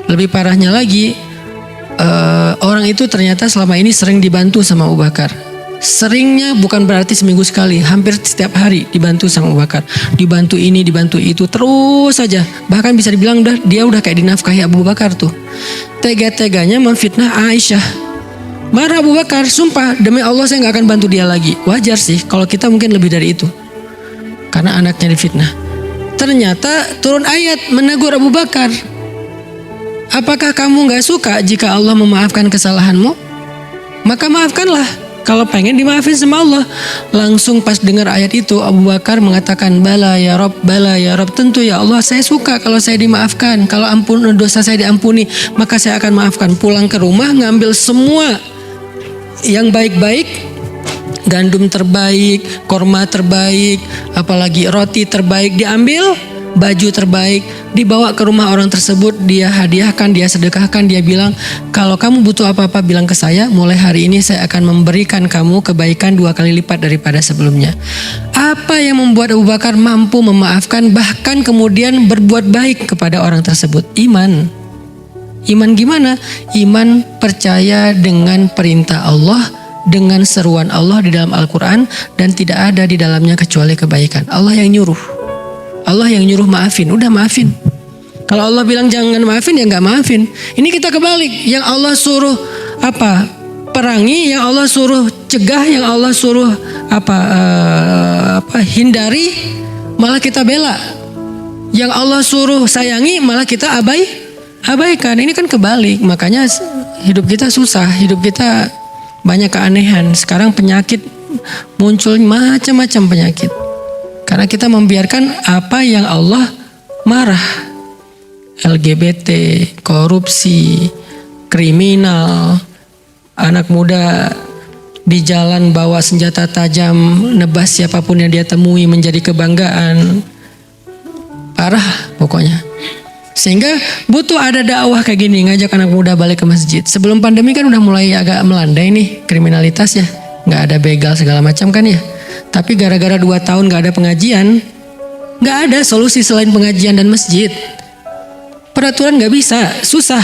Lebih parahnya lagi, orang itu ternyata selama ini sering dibantu sama Abu Bakar. Seringnya bukan berarti seminggu sekali, hampir setiap hari dibantu sama Abu Bakar. Dibantu ini, dibantu itu, terus saja. Bahkan bisa dibilang dia udah kayak dinafkahi Abu Bakar tuh. Tega-teganya memfitnah Aisyah. Marah Abu Bakar, sumpah demi Allah saya gak akan bantu dia lagi. Wajar sih kalau kita mungkin lebih dari itu, karena anaknya difitnah. Ternyata turun ayat menegur Abu Bakar. Apakah kamu gak suka jika Allah memaafkan kesalahanmu? Maka maafkanlah. Kalau pengen dimaafin sama Allah. Langsung pas dengar ayat itu Abu Bakar mengatakan, bala ya Rob, tentu ya Allah saya suka kalau saya dimaafkan. Kalau dosa saya diampuni maka saya akan maafkan. Pulang ke rumah ngambil semua yang baik-baik, gandum terbaik, korma terbaik, apalagi roti terbaik diambil, baju terbaik dibawa ke rumah orang tersebut, dia hadiahkan, dia sedekahkan, dia bilang kalau kamu butuh apa-apa bilang ke saya, mulai hari ini saya akan memberikan kamu kebaikan 2 kali lipat daripada sebelumnya. Apa yang membuat Abu Bakar mampu memaafkan bahkan kemudian berbuat baik kepada orang tersebut? Iman. Iman gimana? Iman percaya dengan perintah Allah, dengan seruan Allah di dalam Al-Quran, dan tidak ada di dalamnya kecuali kebaikan. Allah yang nyuruh. Allah yang nyuruh maafin, udah maafin. Kalau Allah bilang jangan maafin ya nggak maafin. Ini kita kebalik. Yang Allah suruh apa? Perangi, yang Allah suruh cegah, yang Allah suruh hindari, malah kita bela. Yang Allah suruh sayangi, malah kita abaikan. Ini kan kebalik. Makanya hidup kita susah, hidup kita banyak keanehan. Sekarang penyakit muncul, macam-macam penyakit. Karena kita membiarkan apa yang Allah marah. LGBT, korupsi, kriminal, anak muda di jalan bawa senjata tajam, nebas siapapun yang dia temui menjadi kebanggaan. Parah pokoknya. Sehingga butuh ada dakwah kayak gini, ngajak anak muda balik ke masjid. Sebelum pandemi kan udah mulai agak melandai nih kriminalitas ya. Nggak ada begal segala macam kan ya. Tapi gara-gara 2 tahun nggak ada pengajian, nggak ada solusi selain pengajian dan masjid. Peraturan nggak bisa, susah.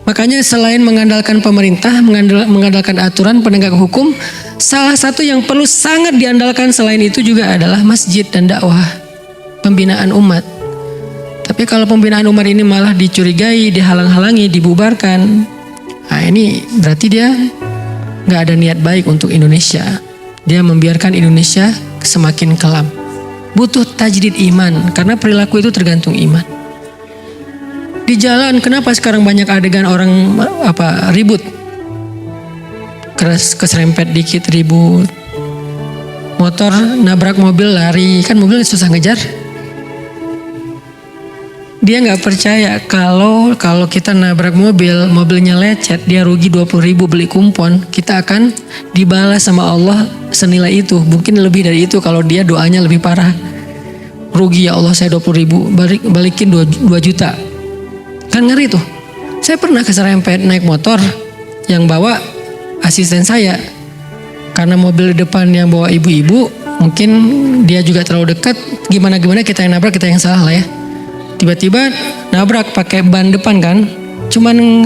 Makanya selain mengandalkan pemerintah, mengandalkan aturan penegak hukum, salah satu yang perlu sangat diandalkan selain itu juga adalah masjid dan dakwah, pembinaan umat. Tapi kalau pembinaan umat ini malah dicurigai, dihalang-halangi, dibubarkan, nah ini berarti dia nggak ada niat baik untuk Indonesia. Dia membiarkan Indonesia semakin kelam. Butuh tajdid iman, karena perilaku itu tergantung iman. Di jalan, kenapa sekarang banyak adegan orang ribut, keserempet dikit ribut, motor nabrak mobil lari, kan mobil susah ngejar. Dia nggak percaya kalau kita nabrak mobilnya lecet, dia rugi 20.000 beli kumpon, kita akan dibalas sama Allah senilai itu, mungkin lebih dari itu kalau dia doanya lebih parah. Rugi ya Allah saya 20.000, balikin 2 juta. Kan ngeri tuh. Saya pernah keserempet naik motor yang bawa asisten saya. Karena mobil di depan yang bawa ibu-ibu, mungkin dia juga terlalu dekat, gimana kita yang nabrak, kita yang salah lah ya. Tiba-tiba nabrak pakai ban depan kan, cuman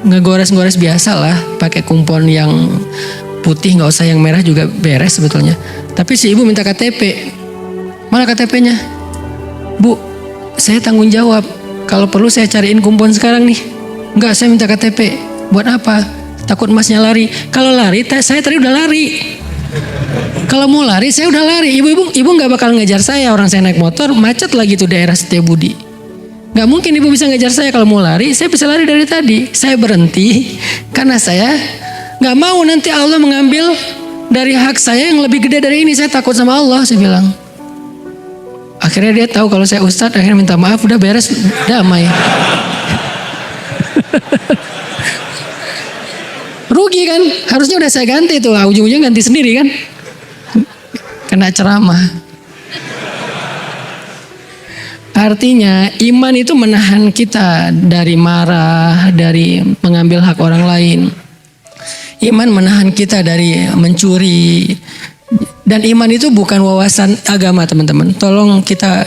ngegores-gores biasa lah, pakai kumpon yang putih, nggak usah yang merah juga beres sebetulnya. Tapi si ibu minta KTP, mana KTP-nya? Bu, saya tanggung jawab, kalau perlu saya cariin kumpon sekarang nih. Enggak, saya minta KTP. Buat apa? Takut masnya lari. Kalau lari, saya tadi udah lari. Kalau mau lari, saya udah lari. Ibu nggak bakal ngejar saya. Orang saya naik motor, macet lagi tuh daerah Setiabudi. Nggak mungkin ibu bisa ngejar saya. Kalau mau lari, saya bisa lari dari tadi. Saya berhenti karena saya nggak mau nanti Allah mengambil dari hak saya yang lebih gede dari ini. Saya takut sama Allah, saya bilang. Akhirnya dia tahu kalau saya ustadz, akhirnya minta maaf, udah beres, damai. Rugi kan? Harusnya udah saya ganti tuh, ujung-ujungnya ganti sendiri kan? Kena ceramah. Artinya iman itu menahan kita dari marah, dari mengambil hak orang lain. Iman menahan kita dari mencuri. Dan iman itu bukan wawasan agama, teman-teman. Tolong kita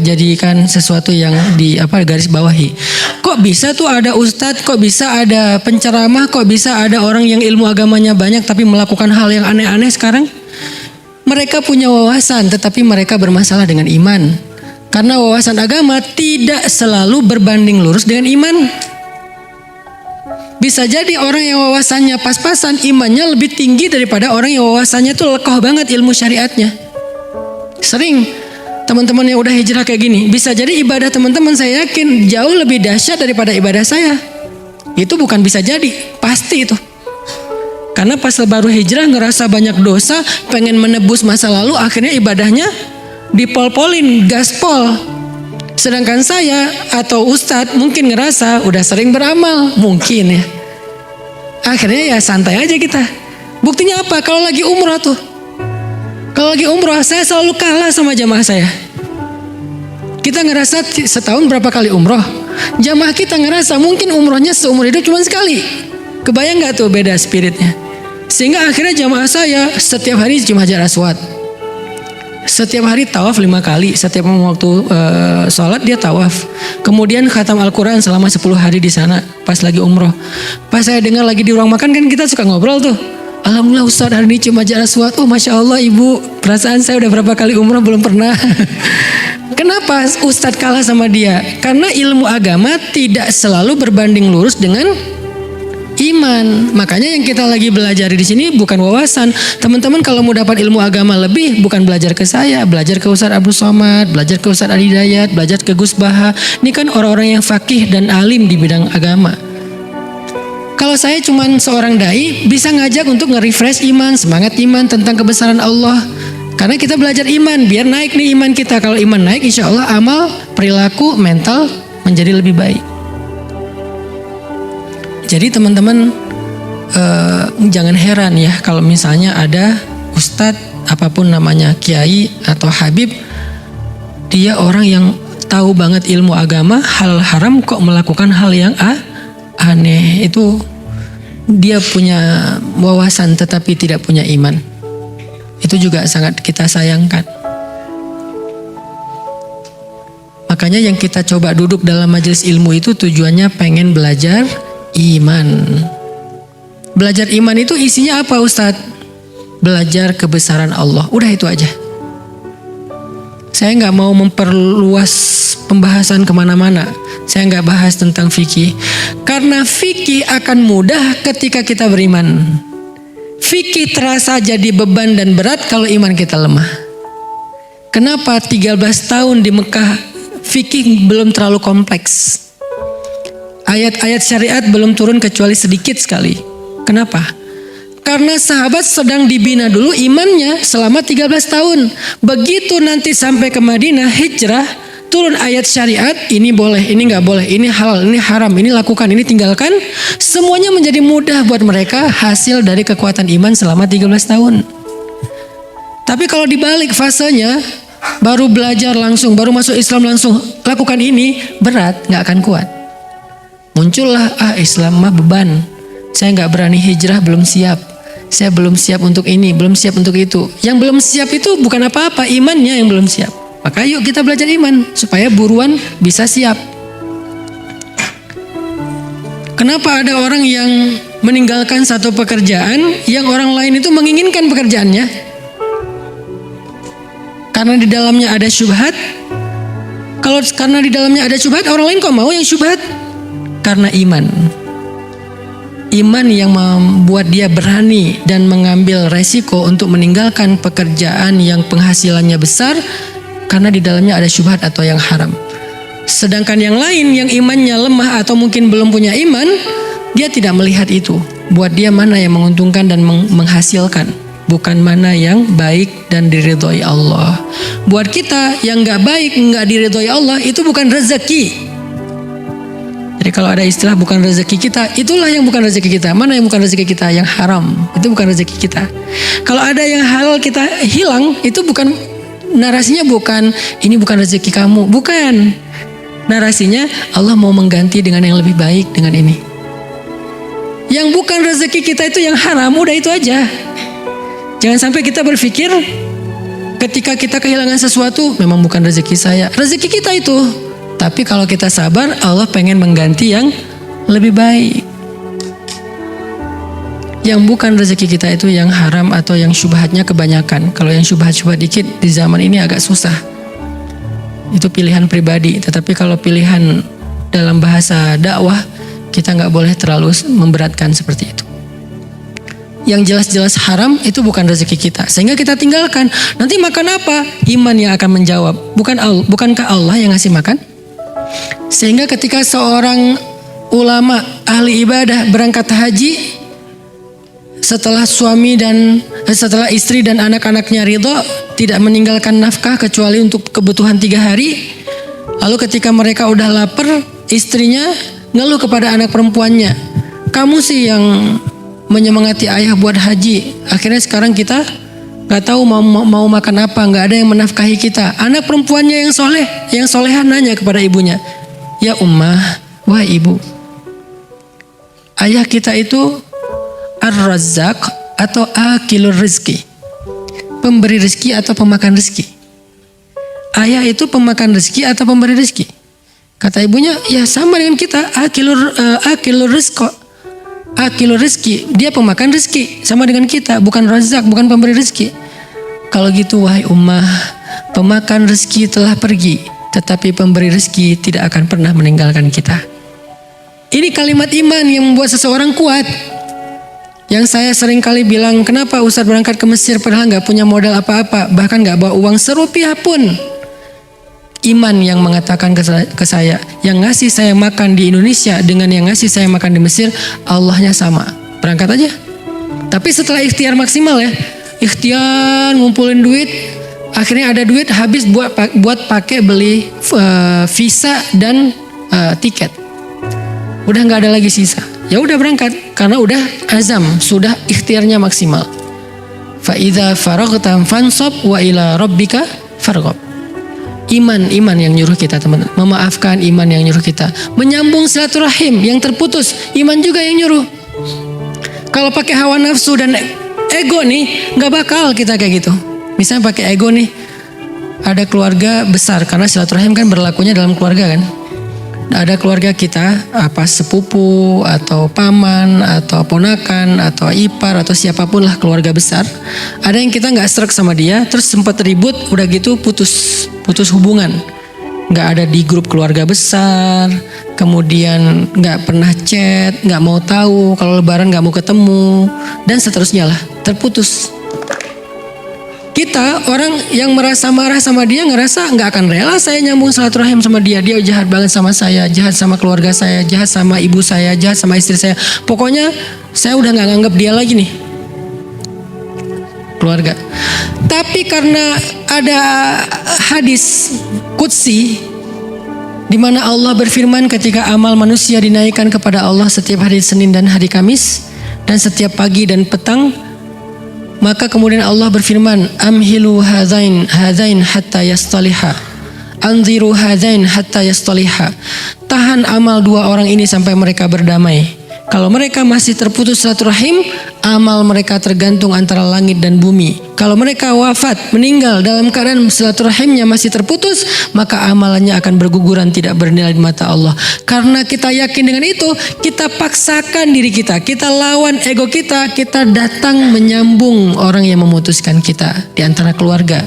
jadikan sesuatu yang garis bawahi. Kok bisa tuh ada ustadz, kok bisa ada penceramah, kok bisa ada orang yang ilmu agamanya banyak tapi melakukan hal yang aneh-aneh sekarang? Mereka punya wawasan, tetapi mereka bermasalah dengan iman. Karena wawasan agama tidak selalu berbanding lurus dengan iman. Bisa jadi orang yang wawasannya pas-pasan, imannya lebih tinggi daripada orang yang wawasannya tuh lekoh banget ilmu syariatnya. Sering teman-teman yang udah hijrah kayak gini, bisa jadi ibadah teman-teman saya yakin jauh lebih dahsyat daripada ibadah saya. Itu bukan bisa jadi, pasti itu. Karena pas baru hijrah ngerasa banyak dosa, pengen menebus masa lalu, akhirnya ibadahnya dipol-polin, gaspol. Sedangkan saya atau ustadz mungkin ngerasa udah sering beramal, mungkin ya. Akhirnya ya santai aja kita. Buktinya apa? Kalau lagi umroh tuh. Kalau lagi umroh saya selalu kalah sama jamaah saya. Kita ngerasa setahun berapa kali umroh. Jamaah kita ngerasa mungkin umrohnya seumur hidup cuma sekali. Kebayang gak tuh beda spiritnya? Sehingga akhirnya jamaah saya setiap hari cium Hajar Aswad. Setiap hari tawaf 5 kali. Setiap waktu sholat dia tawaf. Kemudian khatam Al-Quran selama 10 hari di sana pas lagi umroh. Pas saya dengar lagi di ruang makan kan kita suka ngobrol tuh. Alhamdulillah Ustaz hari ini cuma jarak suat. Oh Masya Allah ibu, perasaan saya udah berapa kali umrah belum pernah. Kenapa Ustadz kalah sama dia? Karena ilmu agama tidak selalu berbanding lurus dengan iman. Makanya yang kita lagi belajar di sini bukan wawasan. Teman-teman kalau mau dapat ilmu agama lebih, bukan belajar ke saya, belajar ke Ustadz Abdul Somad, belajar ke Ustadz Ali Hidayat, belajar ke Gus Baha. Ini kan orang-orang yang fakih dan alim di bidang agama. Kalau saya cuman seorang dai, bisa ngajak untuk nge-refresh iman, semangat iman tentang kebesaran Allah. Karena kita belajar iman, biar naik nih iman kita. Kalau iman naik, insya Allah amal, perilaku, mental menjadi lebih baik. Jadi teman-teman jangan heran ya kalau misalnya ada ustadz, apapun namanya, kiai atau habib, dia orang yang tahu banget ilmu agama, hal haram kok melakukan hal yang aneh. Itu dia punya wawasan tetapi tidak punya iman. Itu juga sangat kita sayangkan. Makanya yang kita coba duduk dalam majelis ilmu itu tujuannya pengen belajar iman. Belajar iman itu isinya apa Ustadz? Belajar kebesaran Allah. Udah itu aja. Saya nggak mau memperluas pembahasan kemana-mana. Saya nggak bahas tentang fikih. Karena fikih akan mudah ketika kita beriman. Fikih terasa jadi beban dan berat kalau iman kita lemah. Kenapa 13 tahun di Mekah fikih belum terlalu kompleks? Ayat-ayat syariat belum turun kecuali sedikit sekali. Kenapa? Karena sahabat sedang dibina dulu imannya selama 13 tahun. Begitu nanti sampai ke Madinah hijrah, turun ayat syariat, ini boleh, ini nggak boleh, ini halal, ini haram, ini lakukan, ini tinggalkan. Semuanya menjadi mudah buat mereka, hasil dari kekuatan iman selama 13 tahun. Tapi kalau dibalik fasenya, baru belajar langsung, baru masuk Islam langsung, lakukan ini, berat, nggak akan kuat. Muncullah, Islam mah beban. Saya nggak berani hijrah, belum siap. Saya belum siap untuk ini, belum siap untuk itu. Yang belum siap itu bukan apa-apa, imannya yang belum siap. Maka yuk kita belajar iman supaya buruan bisa siap. Kenapa ada orang yang meninggalkan satu pekerjaan yang orang lain itu menginginkan pekerjaannya? Karena di dalamnya ada syubhat. Kalau karena di dalamnya ada syubhat, orang lain kok mau yang syubhat? Karena iman. Iman yang membuat dia berani dan mengambil resiko untuk meninggalkan pekerjaan yang penghasilannya besar karena di dalamnya ada syubhat atau yang haram. Sedangkan yang lain yang imannya lemah atau mungkin belum punya iman, dia tidak melihat itu. Buat dia mana yang menguntungkan dan menghasilkan, bukan mana yang baik dan diridhoi Allah. Buat kita yang nggak baik, nggak diridhoi Allah, itu bukan rezeki. Jadi kalau ada istilah bukan rezeki kita, itulah yang bukan rezeki kita. Mana yang bukan rezeki kita? Yang haram, itu bukan rezeki kita. Kalau ada yang halal kita hilang, itu bukan, narasinya bukan ini bukan rezeki kamu, bukan. Narasinya Allah mau mengganti dengan yang lebih baik dengan ini. Yang bukan rezeki kita itu yang haram, udah itu aja. Jangan sampai kita berpikir ketika kita kehilangan sesuatu memang bukan rezeki saya, rezeki kita itu. Tapi kalau kita sabar, Allah pengen mengganti yang lebih baik. Yang bukan rezeki kita itu yang haram atau yang syubhatnya kebanyakan. Kalau yang syubhat-syubhat dikit di zaman ini agak susah. Itu pilihan pribadi. Tetapi kalau pilihan dalam bahasa dakwah, kita nggak boleh terlalu memberatkan seperti itu. Yang jelas-jelas haram itu bukan rezeki kita, sehingga kita tinggalkan. Nanti makan apa? Iman yang akan menjawab. Bukankah Allah yang ngasih makan? Sehingga ketika seorang ulama ahli ibadah berangkat haji, setelah setelah istri dan anak-anaknya ridho, tidak meninggalkan nafkah kecuali untuk kebutuhan 3 hari. Lalu ketika mereka udah lapar, istrinya ngeluh kepada anak perempuannya, kamu sih yang menyemangati ayah buat haji. Akhirnya sekarang kita nggak tahu mau makan apa, nggak ada yang menafkahi kita. Anak perempuannya yang soleha nanya kepada ibunya, ya ummah, wah ibu, ayah kita itu ar-razzaq atau akilur rizki, pemberi rezeki atau pemakan rezeki. Ayah itu pemakan rezeki atau pemberi rezeki? Kata ibunya, ya sama dengan kita, akilur rizq. akilur rizki, dia pemakan rizki, sama dengan kita, bukan razak, bukan pemberi rizki. Kalau gitu wahai ummah, pemakan rizki telah pergi, tetapi pemberi rizki tidak akan pernah meninggalkan kita. Ini kalimat iman yang membuat seseorang kuat. Yang saya sering kali bilang, kenapa Ustadz berangkat ke Mesir padahal nggak punya modal apa-apa, bahkan nggak bawa uang serupiah pun. Iman yang mengatakan ke saya, yang ngasih saya makan di Indonesia dengan yang ngasih saya makan di Mesir, Allahnya sama. Berangkat aja. Tapi setelah ikhtiar maksimal ya, ikhtiar ngumpulin duit, akhirnya ada duit habis buat pakai beli visa dan tiket. Udah nggak ada lagi sisa. Ya udah berangkat karena udah azam, sudah ikhtiarnya maksimal. Fa idza faraghta fansab wa ila rabbika farghab. Iman yang nyuruh kita teman-teman, memaafkan, iman yang nyuruh kita menyambung silaturahim yang terputus, iman juga yang nyuruh. Kalau pakai hawa nafsu dan ego nih, nggak bakal kita kayak gitu. Misalnya pakai ego nih, ada keluarga besar, karena silaturahim kan berlakunya dalam keluarga kan. Ada keluarga kita, apa sepupu atau paman atau ponakan atau ipar atau siapapun lah keluarga besar. Ada yang kita nggak srek sama dia, terus sempat ribut, udah gitu putus hubungan. Nggak ada di grup keluarga besar, kemudian nggak pernah chat, nggak mau tahu, kalau lebaran nggak mau ketemu, dan seterusnya lah, terputus. Kita orang yang merasa marah sama dia ngerasa nggak akan rela saya nyambung silaturahim sama dia. Dia jahat banget sama saya, jahat sama keluarga saya, jahat sama ibu saya, jahat sama istri saya. Pokoknya saya udah nggak nganggap dia lagi nih keluarga. Tapi karena ada hadis qudsi di mana Allah berfirman ketika amal manusia dinaikkan kepada Allah setiap hari Senin dan hari Kamis dan setiap pagi dan petang. Maka kemudian Allah berfirman, amhilu hadzain hatta yastaliha. Anziru hadzain hatta yastaliha. Tahan amal dua orang ini sampai mereka berdamai. Kalau mereka masih terputus silaturahim, amal mereka tergantung antara langit dan bumi. Kalau mereka wafat, meninggal dalam keadaan silaturahimnya masih terputus, maka amalannya akan berguguran, tidak bernilai di mata Allah. Karena kita yakin dengan itu, kita paksakan diri kita, kita lawan ego kita, kita datang menyambung orang yang memutuskan kita di antara keluarga.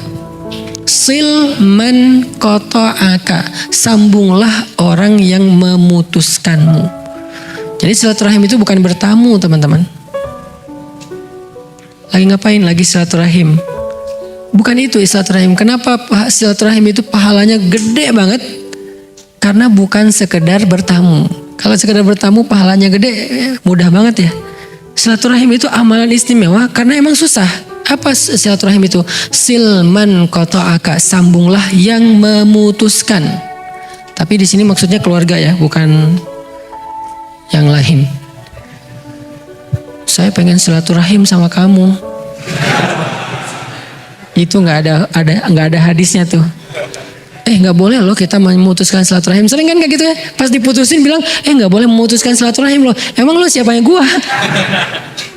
Sil man qata'aka, sambunglah orang yang memutuskanmu. Jadi silaturahim itu bukan bertamu teman-teman. Lagi ngapain? Lagi silaturahim. Bukan itu silaturahim. Kenapa silaturahim itu pahalanya gede banget? Karena bukan sekedar bertamu. Kalau sekedar bertamu pahalanya gede, mudah banget ya. Silaturahim itu amalan istimewa karena emang susah. Apa silaturahim itu? Silman qata'aka, sambunglah yang memutuskan. Tapi di sini maksudnya keluarga ya, bukan yang lain. Saya pengen silaturahim sama kamu. Itu nggak ada hadisnya tuh. Nggak boleh loh kita memutuskan silaturahim. Sering kan kayak gitu ya. Pas diputusin bilang, nggak boleh memutuskan silaturahim loh. Emang lo siapanya gua?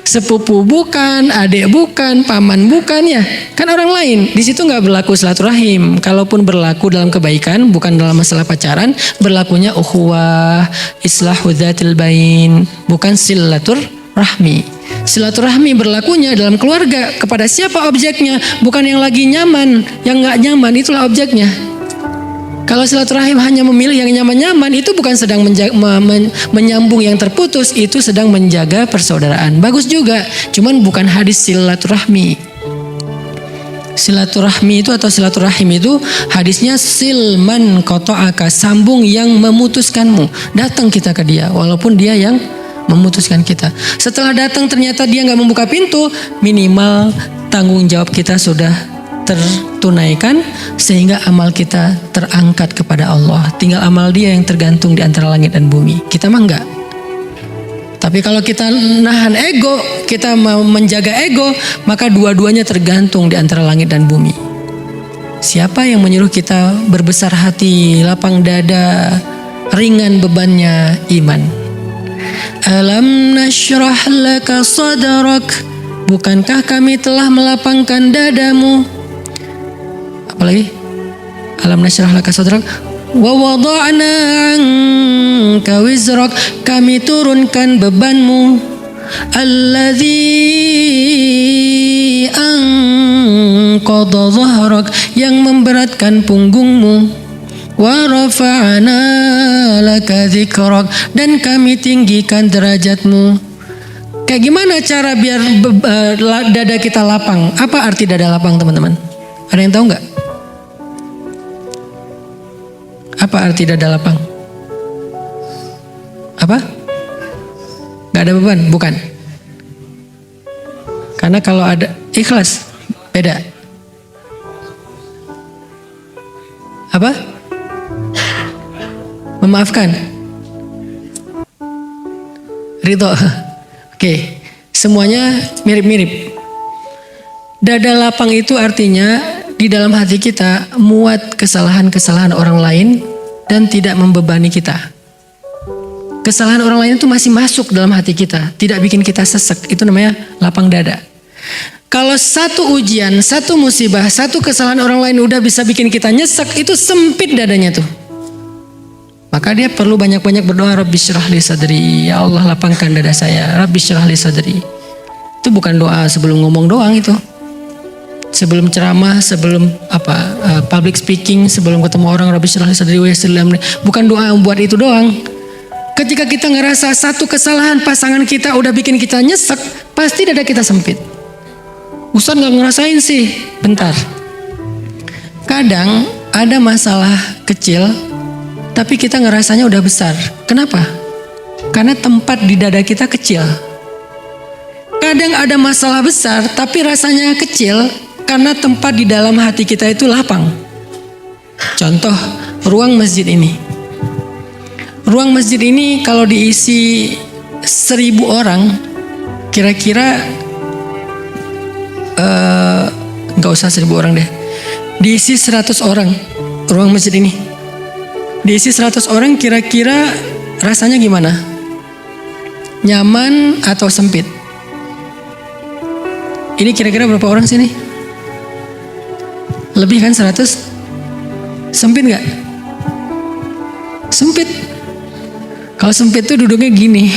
Sepupu bukan, adik bukan, paman bukan ya. Kan orang lain. Di situ nggak berlaku silaturahim. Kalaupun berlaku dalam kebaikan, bukan dalam masalah pacaran, berlakunya ukhuwah, islahu dzatil bain, bukan silaturahmi. Silaturahmi berlakunya dalam keluarga. Kepada siapa objeknya? Bukan yang lagi nyaman, yang nggak nyaman itulah objeknya. Kalau silaturahim hanya memilih yang nyaman-nyaman, itu bukan sedang menyambung yang terputus, itu sedang menjaga persaudaraan. Bagus juga, cuman bukan hadis silaturahmi. Silaturahmi itu atau silaturahim itu hadisnya silman qata'aka, sambung yang memutuskanmu. Datang kita ke dia, walaupun dia yang memutuskan kita. Setelah datang ternyata dia nggak membuka pintu, minimal tanggung jawab kita sudah tertunaikan sehingga amal kita terangkat kepada Allah. Tinggal amal dia yang tergantung di antara langit dan bumi. Kita mah enggak. Tapi kalau kita nahan ego, kita mau menjaga ego, maka dua-duanya tergantung di antara langit dan bumi. Siapa yang menyuruh kita berbesar hati, lapang dada, ringan bebannya? Iman. Alam nashrah laka sadrak, bukankah kami telah melapangkan dadamu? Apalagi? Alam nashrah laka sadrak wa wada'na anka wizrak, kami turunkan bebanmu. alladzi anqadha dhahrak, yang memberatkan punggungmu, wa rafa'na laka dzikrak, dan kami tinggikan derajatmu. Kayak gimana cara biar dada kita lapang? Apa arti dada lapang, teman-teman? Ada yang tahu nggak? Apa arti dada lapang? Apa? Gak ada beban? Bukan. Karena kalau ada ikhlas, beda. Apa? Memaafkan. Ridho. Oke, semuanya mirip-mirip. Dada lapang itu artinya di dalam hati kita muat kesalahan-kesalahan orang lain dan tidak membebani kita. Kesalahan orang lain itu masih masuk dalam hati kita, tidak bikin kita sesek. Itu namanya lapang dada. Kalau satu ujian, satu musibah, satu kesalahan orang lain udah bisa bikin kita nyesek, itu sempit dadanya tuh. Maka dia perlu banyak-banyak berdoa, Rabbi syrah li sadri, ya Allah lapangkan dada saya, Rabbi syrah li sadri. Itu bukan doa sebelum ngomong doang itu. Sebelum ceramah, sebelum public speaking, sebelum ketemu orang, Rabbi syrah li sadri wa yassir li amri. Bukan doa buat itu doang. Ketika kita ngerasa satu kesalahan pasangan kita udah bikin kita nyesek, pasti dada kita sempit. Ustaz gak ngerasain sih, bentar. Kadang ada masalah kecil, tapi kita ngerasanya udah besar. Kenapa? Karena tempat di dada kita kecil. Kadang ada masalah besar, tapi rasanya kecil, karena tempat di dalam hati kita itu lapang. Contoh, ruang masjid ini. Ruang masjid ini kalau diisi 1000 orang, kira-kira nggak usah 1000 orang deh, diisi 100 orang ruang masjid ini. Diisi 100 orang, kira-kira rasanya gimana? Nyaman atau sempit? Ini kira-kira berapa orang sini? Lebih kan 100? Sempit nggak? Sempit. Kalau sempit tuh duduknya gini.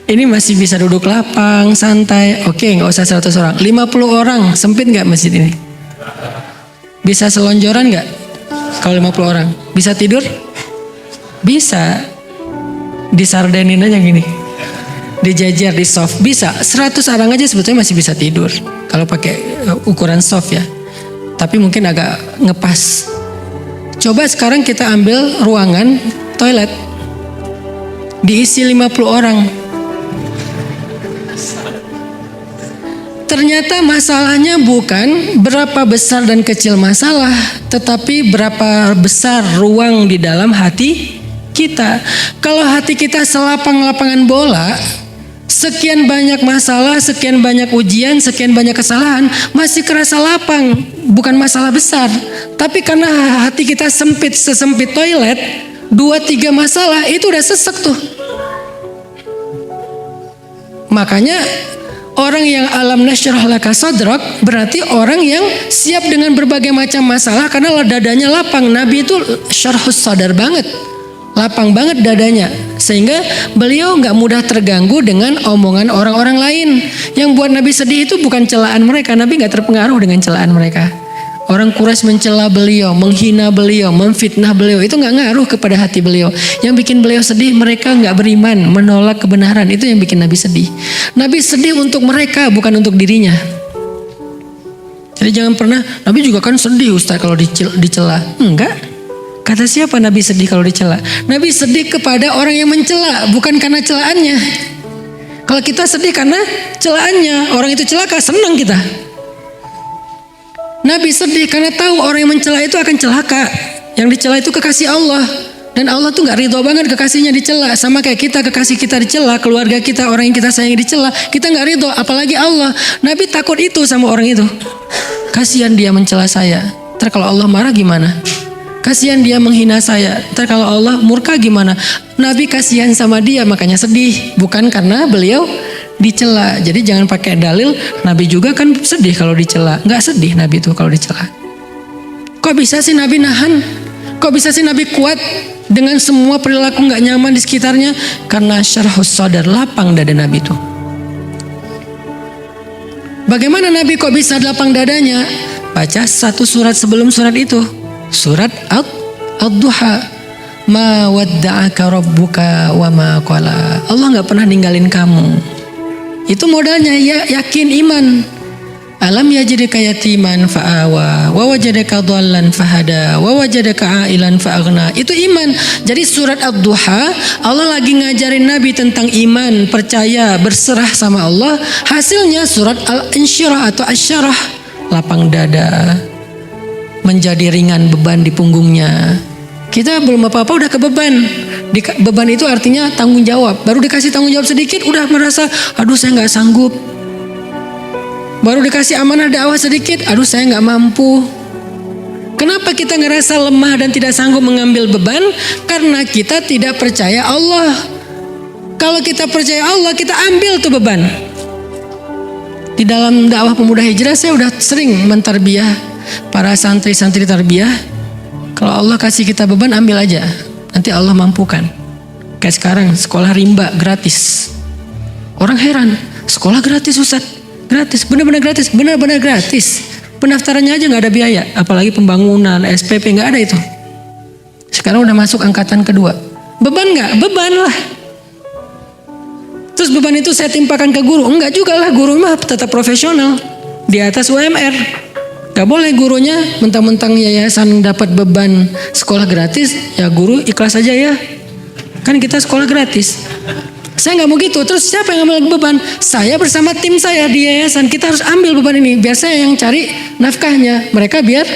Ini masih bisa duduk lapang, santai. Oke, nggak usah 100 orang. 50 orang, sempit nggak masjid ini? Bisa selonjoran nggak? Kalau 50 orang, bisa tidur? Bisa. Disardenin aja gini. Dijajar di soft, bisa. 100 orang aja sebetulnya masih bisa tidur. Kalau pakai ukuran soft ya. Tapi mungkin agak ngepas. Coba sekarang kita ambil ruangan toilet. Diisi 50 orang. Ternyata masalahnya bukan berapa besar dan kecil masalah, tetapi berapa besar ruang di dalam hati kita. Kalau hati kita selapang-lapangan bola, sekian banyak masalah, sekian banyak ujian, sekian banyak kesalahan, masih kerasa lapang, bukan masalah besar. Tapi karena hati kita sempit, sesempit toilet, 2-3 masalah itu udah sesek tuh. Makanya orang yang alam nasyrah laka sadrak berarti orang yang siap dengan berbagai macam masalah karena dadanya lapang. Nabi itu syarhus sadar banget, lapang banget dadanya, sehingga beliau nggak mudah terganggu dengan omongan orang-orang lain. Yang buat Nabi sedih itu bukan celaan mereka, Nabi nggak terpengaruh dengan celaan mereka. Orang Quraisy mencela beliau, menghina beliau, memfitnah beliau, itu nggak ngaruh kepada hati beliau. Yang bikin beliau sedih, mereka nggak beriman, menolak kebenaran, itu yang bikin Nabi sedih. Nabi sedih untuk mereka, bukan untuk dirinya. Jadi jangan pernah, Nabi juga kan sedih Ustaz kalau dicela. Enggak. Kata siapa Nabi sedih kalau dicela? Nabi sedih kepada orang yang mencela, bukan karena celaannya. Kalau kita sedih karena celaannya, orang itu celaka, senang kita. Nabi sedih karena tahu orang yang mencela itu akan celaka. Yang dicela itu kekasih Allah. Dan Allah tuh gak ridho banget kekasihnya dicela. Sama kayak kita, kekasih kita dicela, keluarga kita, orang yang kita sayangi dicela, kita gak ridho, apalagi Allah. Nabi takut itu sama orang itu. Kasihan dia mencela saya, ntar kalau Allah marah gimana? Kasihan dia menghina saya, ntar kalau Allah murka gimana? Nabi kasihan sama dia, makanya sedih. Bukan karena beliau dicela. Jadi jangan pakai dalil Nabi juga kan sedih kalau dicela. Nggak sedih Nabi itu kalau dicela. Kok bisa sih Nabi nahan? Kok bisa sih Nabi kuat dengan semua perilaku nggak nyaman di sekitarnya? Karena syarhus sadar, lapang dada Nabi itu. Bagaimana Nabi kok bisa lapang dadanya? Baca satu surat sebelum surat itu, surat Ad-Duha. Ma wadda'aka rabbuka wa ma qala. Allah nggak pernah ninggalin kamu. Itu modalnya, ya, yakin, iman. Alam yajidka yatiman fa'awa wa wajadaka dhallan fahada wa wajadaka ailan fa'aghna. Itu iman. Jadi surat Ad-Duha Allah lagi ngajarin Nabi tentang iman, percaya, berserah sama Allah. Hasilnya surat Al-Insyirah atau Asyarah, lapang dada, menjadi ringan beban di punggungnya. Kita belum apa-apa udah kebeban. Beban itu artinya tanggung jawab. Baru dikasih tanggung jawab sedikit udah merasa, aduh saya nggak sanggup. Baru dikasih amanah dakwah sedikit, aduh saya nggak mampu. Kenapa kita ngerasa lemah dan tidak sanggup mengambil beban? Karena kita tidak percaya Allah. Kalau kita percaya Allah, kita ambil tuh beban. Di dalam dakwah pemuda hijrah saya udah sering mentarbiyah para santri-santri tarbiyah. Kalau Allah kasih kita beban, ambil aja. Nanti Allah mampukan. Kayak sekarang sekolah rimba gratis. Orang heran, sekolah gratis Ustaz, gratis, benar-benar gratis, benar-benar gratis. Pendaftarannya aja nggak ada biaya, apalagi pembangunan, SPP nggak ada itu. Sekarang udah masuk angkatan kedua. Beban nggak? Beban lah. Terus beban itu saya timpakan ke guru? Enggak juga lah, guru mah tetap profesional di atas UMR. Gak boleh gurunya mentang-mentang yayasan dapat beban sekolah gratis, ya guru ikhlas aja ya. Kan kita sekolah gratis. Saya nggak mau gitu. Terus siapa yang ambil beban? Saya bersama tim saya di yayasan. Kita harus ambil beban ini. Biar saya yang cari nafkahnya. Mereka biar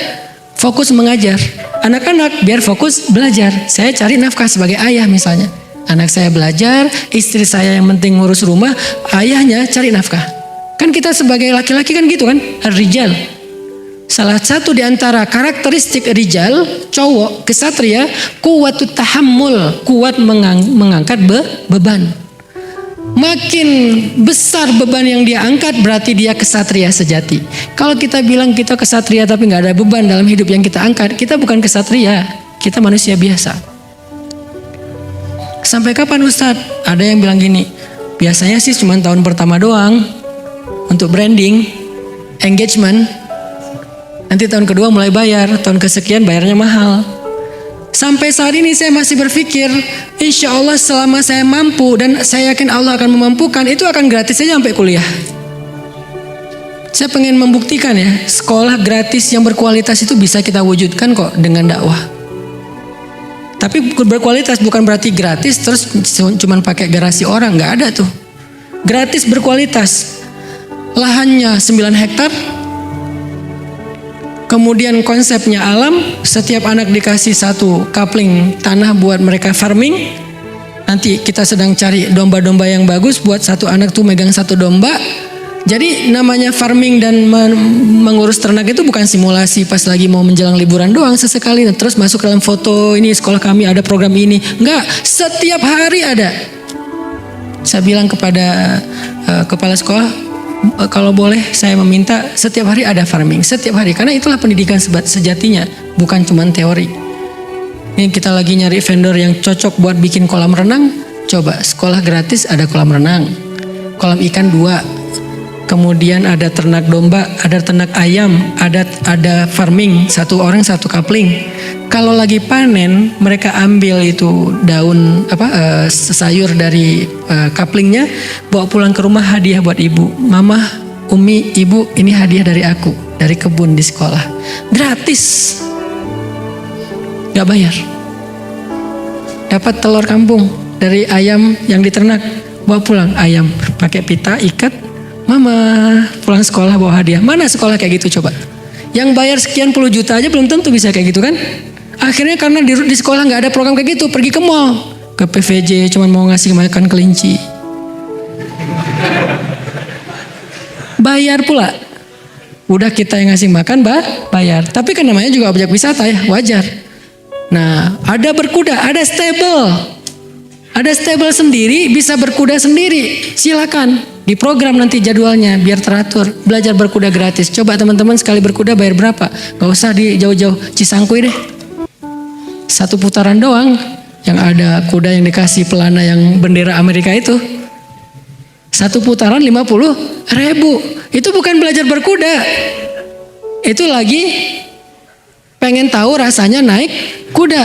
fokus mengajar. Anak-anak biar fokus belajar. Saya cari nafkah sebagai ayah misalnya. Anak saya belajar, istri saya yang penting ngurus rumah, ayahnya cari nafkah. Kan kita sebagai laki-laki kan gitu kan? Ar-rijal. Salah satu di antara karakteristik rijal, cowok, kesatria, kuwatut tahammul, kuat mengangkat beban. Makin besar beban yang dia angkat, berarti dia kesatria sejati. Kalau kita bilang kita kesatria tapi nggak ada beban dalam hidup yang kita angkat, kita bukan kesatria, kita manusia biasa. Sampai kapan Ustadz? Ada yang bilang gini, biasanya sih cuma tahun pertama doang untuk branding, engagement. Nanti tahun kedua mulai bayar, tahun kesekian bayarnya mahal. Sampai saat ini saya masih berpikir, insya Allah selama saya mampu dan saya yakin Allah akan memampukan, itu akan gratis saja sampai kuliah. Saya pengen membuktikan ya, sekolah gratis yang berkualitas itu bisa kita wujudkan kok dengan dakwah. Tapi berkualitas bukan berarti gratis terus cuma pakai garasi orang, nggak ada tuh. Gratis berkualitas. Lahannya 9 hektar. Kemudian konsepnya alam, setiap anak dikasih 1 kapling tanah buat mereka farming. Nanti kita sedang cari domba-domba yang bagus buat 1 anak tuh megang 1 domba. Jadi namanya farming dan mengurus ternak itu bukan simulasi pas lagi mau menjelang liburan doang sesekali. Terus masuk dalam foto, ini sekolah kami ada program ini. Enggak, setiap hari ada. Saya bilang kepada kepala sekolah, kalau boleh saya meminta setiap hari ada farming, setiap hari, karena itulah pendidikan sejatinya, bukan cuma teori. Ini kita lagi nyari vendor yang cocok buat bikin kolam renang, coba sekolah gratis ada kolam renang, kolam ikan 2, kemudian ada ternak domba, ada ternak ayam, ada farming, 1 orang 1 kapling. Kalau lagi panen, mereka ambil itu daun sayur dari kaplingnya, bawa pulang ke rumah hadiah buat ibu. Mama, Umi, ibu, ini hadiah dari aku, dari kebun di sekolah. Gratis. Gak bayar. Dapat telur kampung dari ayam yang diternak, bawa pulang ayam, pakai pita, ikat. Mama, pulang sekolah bawa hadiah. Mana sekolah kayak gitu coba? Yang bayar sekian puluh juta aja belum tentu bisa kayak gitu kan? Akhirnya karena di sekolah nggak ada program kayak gitu, pergi ke mall, ke PVJ, cuma mau ngasih makan kelinci. Bayar pula. Udah kita yang ngasih makan, bayar. Tapi kan namanya juga objek wisata ya, wajar. Nah, ada berkuda, ada stable. Ada stable sendiri, bisa berkuda sendiri. Silakan. Di program nanti jadwalnya biar teratur. Belajar berkuda gratis. Coba teman-teman sekali berkuda bayar berapa? Gak usah di jauh-jauh Cisangkuy deh. Satu putaran doang, yang ada kuda yang dikasih pelana yang bendera Amerika itu. Satu putaran 50.000. Itu bukan belajar berkuda. Itu lagi pengen tahu rasanya naik kuda.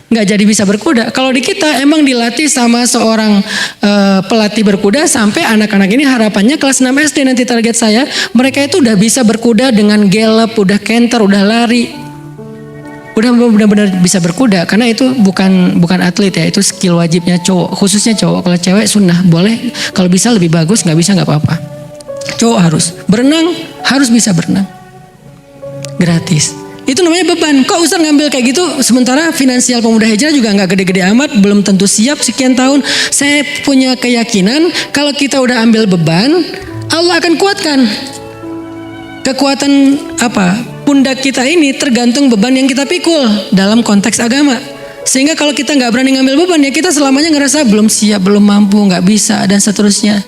Nggak jadi bisa berkuda. Kalau di kita emang dilatih sama seorang pelatih berkuda sampai anak-anak ini harapannya kelas 6 SD nanti target saya. Mereka itu udah bisa berkuda dengan gallop, udah canter, udah lari. Udah benar-benar bisa berkuda karena itu bukan atlet ya, itu skill wajibnya cowok, khususnya cowok. Kalau cewek sunnah boleh, kalau bisa lebih bagus, nggak bisa nggak apa-apa. Cowok harus berenang, harus bisa berenang. Gratis. Itu namanya beban. Kok Ustaz ngambil kayak gitu sementara finansial pemuda hijrah juga nggak gede-gede amat, belum tentu siap sekian tahun. Saya punya keyakinan kalau kita udah ambil beban, Allah akan kuatkan. Kekuatan apa? Pundak kita ini tergantung beban yang kita pikul dalam konteks agama. Sehingga kalau kita nggak berani ngambil beban ya kita selamanya ngerasa belum siap, belum mampu, nggak bisa dan seterusnya.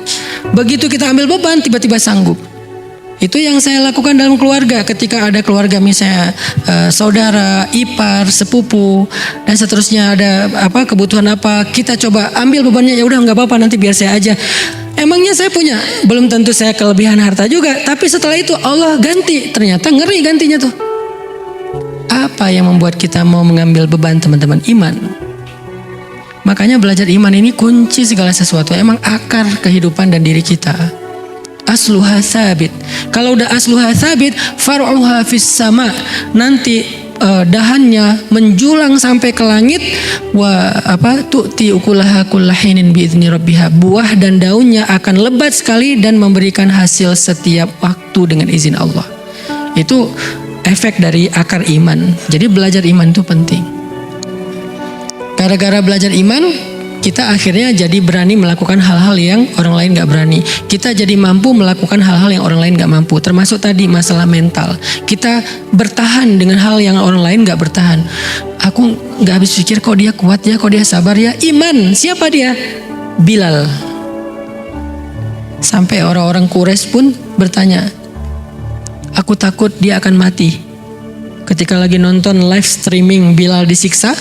Begitu kita ambil beban tiba-tiba sanggup. Itu yang saya lakukan dalam keluarga. Ketika ada keluarga misalnya saudara, ipar, sepupu dan seterusnya, ada apa kebutuhan apa, kita coba ambil bebannya. Ya udah nggak apa-apa, nanti biar saya aja. Emangnya saya punya, belum tentu saya kelebihan harta juga, tapi setelah itu Allah ganti. Ternyata ngeri gantinya tuh. Apa yang membuat kita mau mengambil beban, teman-teman? Iman. Makanya belajar iman ini kunci segala sesuatu. Emang akar kehidupan dan diri kita. Asluha sabit. Kalau udah asluha sabit, far'uha fis sama. Nanti dahannya menjulang sampai ke langit. Tu'ti ukulaha kullahinin biizni rabbiha. Buah dan daunnya akan lebat sekali dan memberikan hasil setiap waktu dengan izin Allah. Itu efek dari akar iman. Jadi belajar iman itu penting. Gara-gara belajar iman, kita akhirnya jadi berani melakukan hal-hal yang orang lain gak berani. Kita jadi mampu melakukan hal-hal yang orang lain gak mampu. Termasuk tadi masalah mental. Kita bertahan dengan hal yang orang lain gak bertahan. Aku gak habis pikir kok dia kuat ya, kok dia sabar ya. Iman, siapa dia? Bilal. Sampai orang-orang Quraisy pun bertanya, aku takut dia akan mati. Ketika lagi nonton live streaming Bilal disiksa,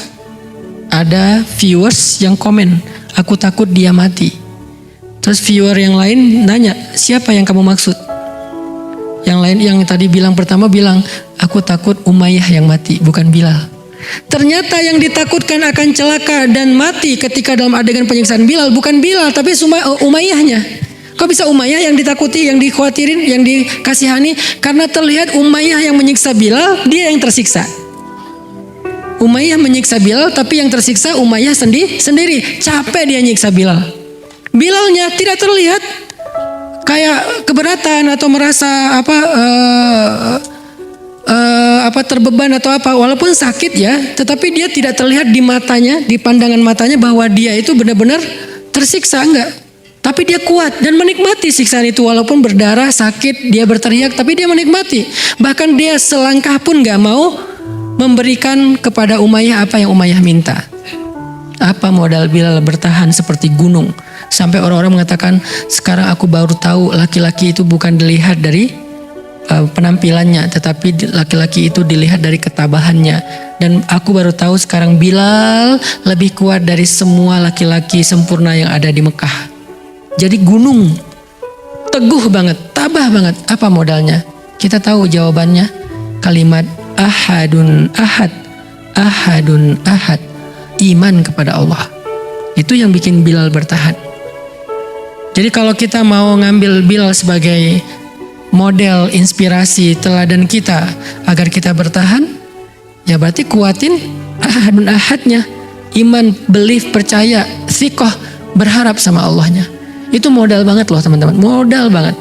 ada viewers yang komen, aku takut dia mati. Terus viewer yang lain nanya, siapa yang kamu maksud? Yang lain yang tadi pertama bilang, aku takut Umayyah yang mati, bukan Bilal. Ternyata yang ditakutkan akan celaka dan mati ketika dalam adegan penyiksaan Bilal bukan Bilal, tapi Umayyahnya. Kok bisa Umayyah yang ditakuti, yang dikhawatirin, yang dikasihani? Karena terlihat Umayyah yang menyiksa Bilal, dia yang tersiksa. Umayyah menyiksa Bilal, tapi yang tersiksa Umayyah sendiri. Capek dia nyiksa Bilal. Bilalnya tidak terlihat kayak keberatan atau merasa terbeban atau apa. Walaupun sakit ya, tetapi dia tidak terlihat di matanya, di pandangan matanya bahwa dia itu benar-benar tersiksa, enggak. Tapi dia kuat dan menikmati siksaan itu. Walaupun berdarah, sakit, dia berteriak, tapi dia menikmati. Bahkan dia selangkah pun enggak mau memberikan kepada Umayyah apa yang Umayyah minta. Apa modal Bilal bertahan seperti gunung. Sampai orang-orang mengatakan, sekarang aku baru tahu laki-laki itu bukan dilihat dari penampilannya, tetapi laki-laki itu dilihat dari ketabahannya. Dan aku baru tahu sekarang Bilal lebih kuat dari semua laki-laki sempurna yang ada di Mekah. Jadi gunung, teguh banget, tabah banget. Apa modalnya? Kita tahu jawabannya, kalimat ahadun ahad, ahadun ahad, iman kepada Allah. Itu yang bikin Bilal bertahan. Jadi kalau kita mau ngambil Bilal sebagai model, inspirasi, teladan kita agar kita bertahan, ya berarti kuatin ahadun ahadnya. Iman, belief, percaya, thiqah, berharap sama Allahnya. Itu modal banget loh teman-teman, modal banget.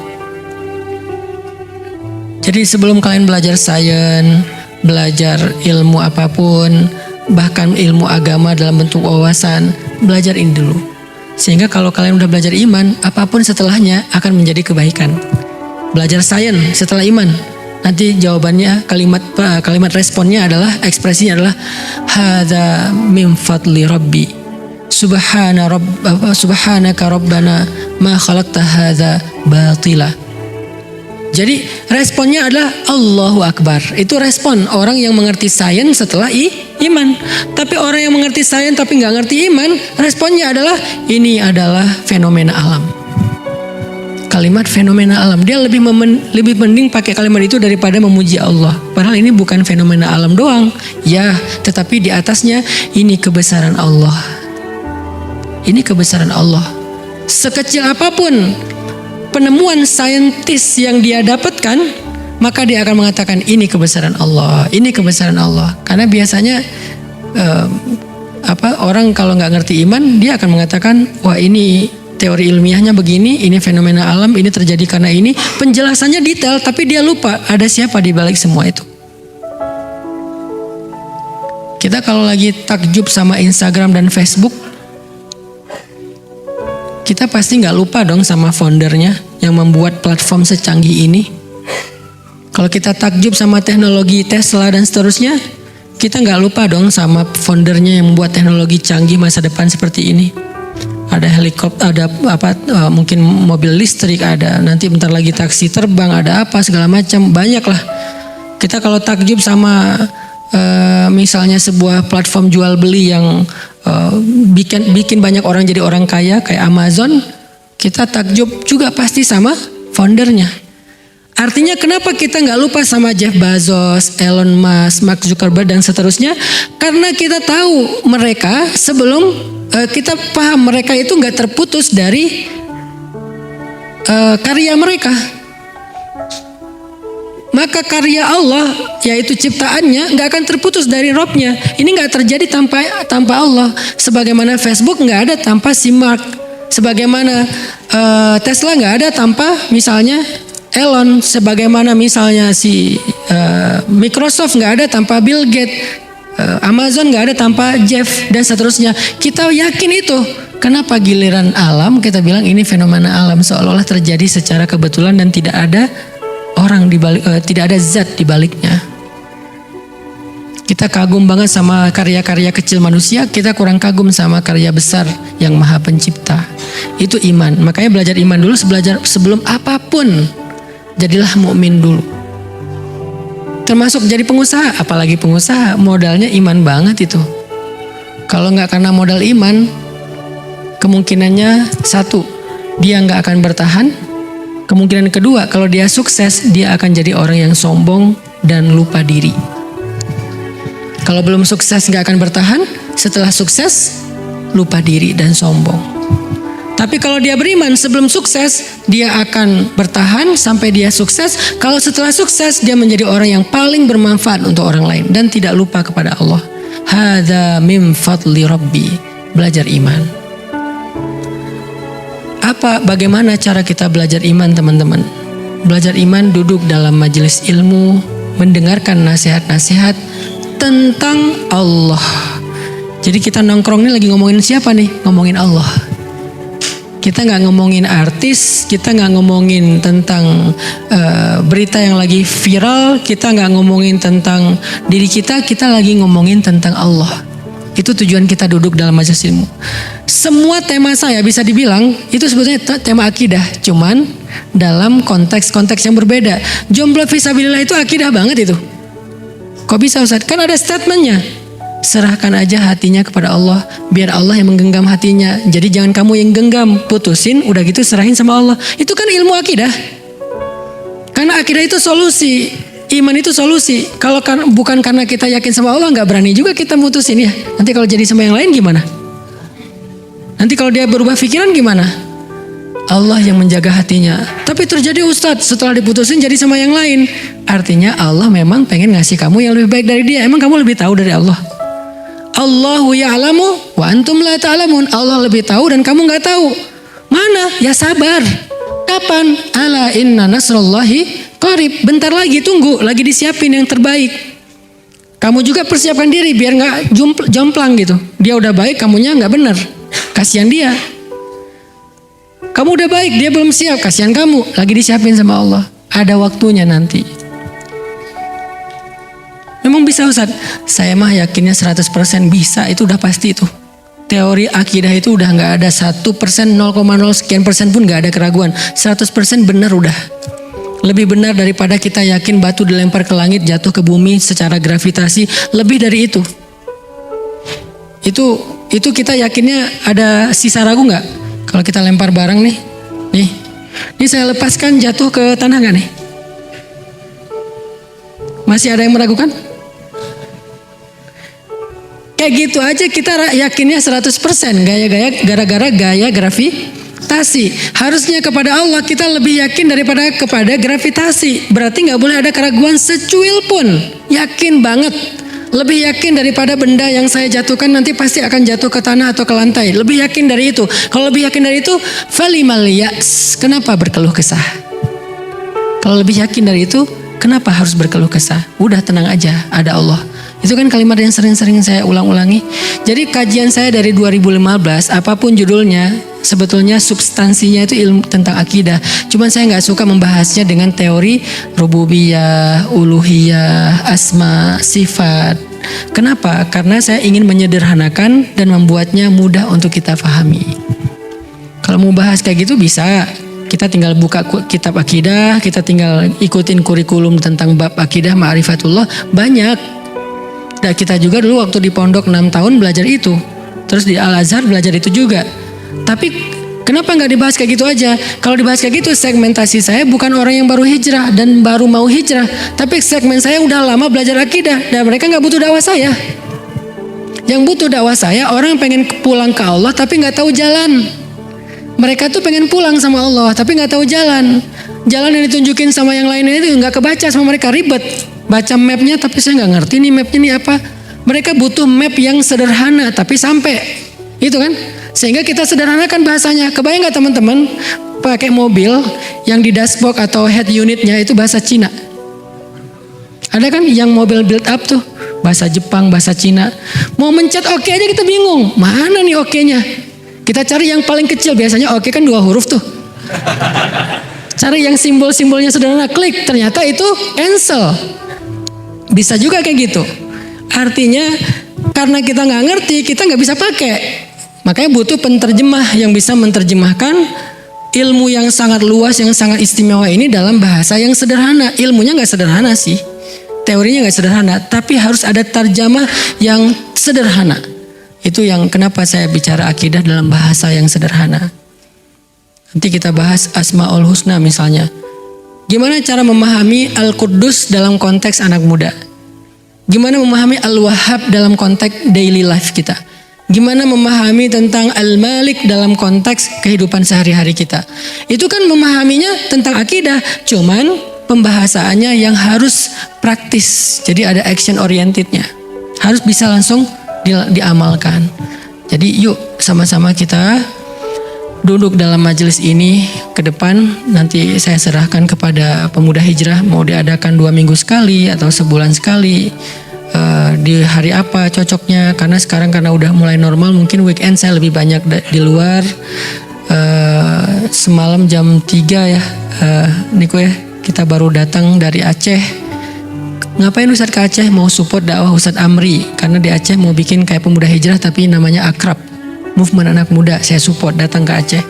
Jadi sebelum kalian belajar sains, belajar ilmu apapun, bahkan ilmu agama dalam bentuk wawasan, belajar ini dulu. Sehingga kalau kalian udah belajar iman, apapun setelahnya akan menjadi kebaikan. Belajar sains setelah iman, nanti jawabannya kalimat responnya adalah, ekspresinya adalah hadza min fadli rabbi subhanaka rabbana ma khalaqta hadza batila. Jadi responnya adalah Allahu Akbar. Itu respon orang yang mengerti sains setelah iman. Tapi orang yang mengerti sains tapi nggak ngerti iman, responnya adalah ini adalah fenomena alam. Kalimat fenomena alam, dia lebih mending pakai kalimat itu daripada memuji Allah. Padahal ini bukan fenomena alam doang, ya, tetapi di atasnya ini kebesaran Allah. Ini kebesaran Allah. Sekecil apapun penemuan saintis yang dia dapatkan, maka dia akan mengatakan ini kebesaran Allah, ini kebesaran Allah. Karena biasanya orang kalau nggak ngerti iman, dia akan mengatakan, wah ini teori ilmiahnya begini, ini fenomena alam, ini terjadi karena ini. Penjelasannya detail, tapi dia lupa ada siapa di balik semua itu. Kita kalau lagi takjub sama Instagram dan Facebook, kita pasti nggak lupa dong sama foundernya yang membuat platform secanggih ini. Kalau kita takjub sama teknologi Tesla dan seterusnya, kita nggak lupa dong sama foundernya yang membuat teknologi canggih masa depan seperti ini. Ada helikopter, ada mungkin mobil listrik, ada nanti bentar lagi taksi terbang, ada apa segala macam, banyak lah. Kita kalau takjub sama misalnya sebuah platform jual beli yang bikin banyak orang jadi orang kaya kayak Amazon, kita takjub juga pasti sama foundernya. Artinya kenapa kita nggak lupa sama Jeff Bezos, Elon Musk, Mark Zuckerberg dan seterusnya? Karena kita tahu mereka sebelum kita paham mereka itu nggak terputus dari karya mereka. Maka karya Allah, yaitu ciptaannya, nggak akan terputus dari Robnya. Ini nggak terjadi tanpa Allah. Sebagaimana Facebook nggak ada tanpa si Mark. Sebagaimana Tesla nggak ada tanpa misalnya Elon. Sebagaimana misalnya si Microsoft nggak ada tanpa Bill Gates. Amazon nggak ada tanpa Jeff dan seterusnya. Kita yakin itu. Kenapa giliran alam kita bilang ini fenomena alam, seolah-olah terjadi secara kebetulan dan tidak ada orang di balik, tidak ada zat di baliknya. Kita kagum banget sama karya-karya kecil manusia, kita kurang kagum sama karya besar yang Maha Pencipta. Itu iman. Makanya belajar iman dulu sebelum apapun. Jadilah mukmin dulu. Termasuk jadi pengusaha, apalagi pengusaha, modalnya iman banget itu. Kalau nggak karena modal iman, kemungkinannya satu, dia nggak akan bertahan. Kemungkinan kedua, kalau dia sukses, dia akan jadi orang yang sombong dan lupa diri. Kalau belum sukses nggak akan bertahan, setelah sukses lupa diri dan sombong. Tapi kalau dia beriman sebelum sukses, dia akan bertahan sampai dia sukses. Kalau setelah sukses, dia menjadi orang yang paling bermanfaat untuk orang lain dan tidak lupa kepada Allah. Hadza min fadli Rabbi. Belajar iman. Bagaimana cara kita belajar iman, teman-teman? Belajar iman duduk dalam majelis ilmu, mendengarkan nasihat-nasihat tentang Allah. Jadi kita nongkrong ini lagi ngomongin siapa nih? Ngomongin Allah. Kita nggak ngomongin artis, kita nggak ngomongin tentang berita yang lagi viral, kita nggak ngomongin tentang diri kita lagi ngomongin tentang Allah. Itu tujuan kita duduk dalam majelis ilmu. Semua tema saya bisa dibilang itu sebetulnya tema akidah, cuman dalam konteks-konteks yang berbeda. Jomblo fisabilillah itu akidah banget itu. Kok bisa Ustaz? Kan ada statementnya. Serahkan aja hatinya kepada Allah, biar Allah yang menggenggam hatinya. Jadi jangan kamu yang genggam, putusin, udah gitu serahin sama Allah. Itu kan ilmu akidah. Karena akidah itu solusi, iman itu solusi. Kalau bukan karena kita yakin sama Allah, nggak berani juga kita mutusin ya. Nanti kalau jadi sama yang lain gimana? Nanti kalau dia berubah pikiran gimana? Allah yang menjaga hatinya. Tapi terjadi Ustadz, setelah diputusin jadi sama yang lain. Artinya Allah memang pengen ngasih kamu yang lebih baik dari dia. Emang kamu lebih tahu dari Allah? Allahu ya'lamu wa antum la ta'lamun. Allah lebih tahu dan kamu nggak tahu. Mana? Ya sabar. Kapan? Ala inna nasrullahi qarib. Bentar lagi, tunggu. Lagi disiapin yang terbaik. Kamu juga persiapkan diri biar nggak jomplang gitu. Dia udah baik, kamunya nggak benar. Kasihan dia. Kamu udah baik, dia belum siap. Kasihan kamu. Lagi disiapin sama Allah. Ada waktunya nanti. Memang bisa Ustaz? Saya mah yakinnya 100% bisa, itu udah pasti itu. Teori akidah itu udah gak ada 1%, 0,0 sekian persen pun gak ada keraguan. 100% benar udah. Lebih benar daripada kita yakin batu dilempar ke langit jatuh ke bumi secara gravitasi. Lebih dari itu. Itu kita yakinnya ada sisa ragu nggak? Kalau kita lempar barang nih. Ini saya lepaskan jatuh ke tanah nggak nih? Masih ada yang meragukan? Kayak gitu aja kita yakinnya 100% gara-gara gaya gravitasi. Harusnya kepada Allah kita lebih yakin daripada kepada gravitasi. Berarti nggak boleh ada keraguan secuil pun. Yakin banget. Lebih yakin daripada benda yang saya jatuhkan nanti pasti akan jatuh ke tanah atau ke lantai. Lebih yakin dari itu. Kalau lebih yakin dari itu, falimal ya'as. Kenapa berkeluh kesah? Kalau lebih yakin dari itu, kenapa harus berkeluh kesah? Udah tenang aja, ada Allah. Itu kan kalimat yang sering-sering saya ulang-ulangi. Jadi kajian saya dari 2015, apapun judulnya, sebetulnya substansinya itu ilmu tentang akidah. Cuman saya nggak suka membahasnya dengan teori rububiyah, uluhiyah, asma, sifat. Kenapa? Karena saya ingin menyederhanakan dan membuatnya mudah untuk kita pahami. Kalau mau bahas kayak gitu bisa. Kita tinggal buka kitab akidah, kita tinggal ikutin kurikulum tentang bab akidah, ma'rifatullah, banyak. Dan kita juga dulu waktu di pondok 6 tahun belajar itu. Terus di Al-Azhar belajar itu juga. Tapi kenapa nggak dibahas kayak gitu aja? Kalau dibahas kayak gitu, segmentasi saya bukan orang yang baru hijrah dan baru mau hijrah. Tapi segmen saya udah lama belajar akidah dan mereka nggak butuh dakwah saya. Yang butuh dakwah saya orang yang pengen pulang ke Allah tapi nggak tahu jalan. Mereka tuh pengen pulang sama Allah tapi nggak tahu jalan. Jalan yang ditunjukin sama yang lainnya itu nggak kebaca sama mereka, ribet. Baca mapnya tapi saya nggak ngerti nih mapnya nih apa. Mereka butuh map yang sederhana tapi sampai. Itu kan. Sehingga kita sederhanakan bahasanya. Kebayang nggak teman-teman pakai mobil yang di dashboard atau head unitnya itu bahasa Cina. Ada kan yang mobil build up tuh. Bahasa Jepang, bahasa Cina. Mau mencet oke aja kita bingung. Mana nih oke-nya? Kita cari yang paling kecil, biasanya oke kan 2 huruf tuh. Cari yang simbol-simbolnya sederhana, klik, ternyata itu cancel. Bisa juga kayak gitu. Artinya karena kita nggak ngerti, kita nggak bisa pakai. Makanya butuh penterjemah yang bisa menerjemahkan ilmu yang sangat luas, yang sangat istimewa ini dalam bahasa yang sederhana. Ilmunya nggak sederhana sih, teorinya nggak sederhana, tapi harus ada terjemah yang sederhana. Itu yang kenapa saya bicara akidah dalam bahasa yang sederhana. Nanti kita bahas Asmaul Husna misalnya. Gimana cara memahami Al-Quddus dalam konteks anak muda? Gimana memahami Al-Wahhab dalam konteks daily life kita? Gimana memahami tentang Al-Malik dalam konteks kehidupan sehari-hari kita? Itu kan memahaminya tentang akidah, cuman pembahasannya yang harus praktis. Jadi ada action orientednya. Harus bisa langsung diamalkan. Jadi yuk sama-sama kita duduk dalam majelis ini ke depan. Nanti saya serahkan kepada pemuda hijrah mau diadakan 2 minggu sekali atau sebulan sekali. Di hari apa cocoknya? Karena sekarang karena udah mulai normal, mungkin weekend saya lebih banyak di luar. Semalam jam 3 ya, Niko ya, kita baru datang dari Aceh. Ngapain Ustadz ke Aceh? Mau support dakwah Ustadz Amri. Karena di Aceh mau bikin kayak pemuda hijrah tapi namanya Akrab. Movement anak muda. Saya support datang ke Aceh.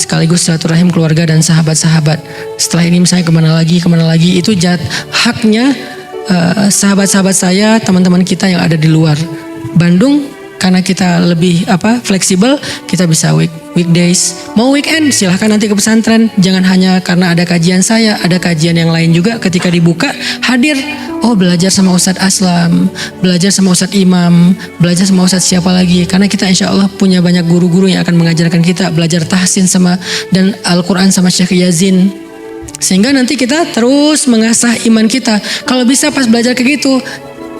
Sekaligus silaturahim keluarga dan sahabat-sahabat. Setelah ini misalnya kemana lagi. Itu haknya sahabat-sahabat saya, teman-teman kita yang ada di luar. Bandung karena kita lebih fleksibel, kita bisa weekdays. Mau weekend silahkan nanti ke pesantren. Jangan hanya karena ada kajian saya, ada kajian yang lain juga. Ketika dibuka hadir. Oh belajar sama Ustadz Aslam, belajar sama Ustadz Imam, belajar sama Ustadz siapa lagi. Karena kita insya Allah punya banyak guru-guru yang akan mengajarkan kita. Belajar tahsin sama dan Al-Quran sama Syekh Yazin. Sehingga nanti kita terus mengasah iman kita. Kalau bisa pas belajar kayak gitu,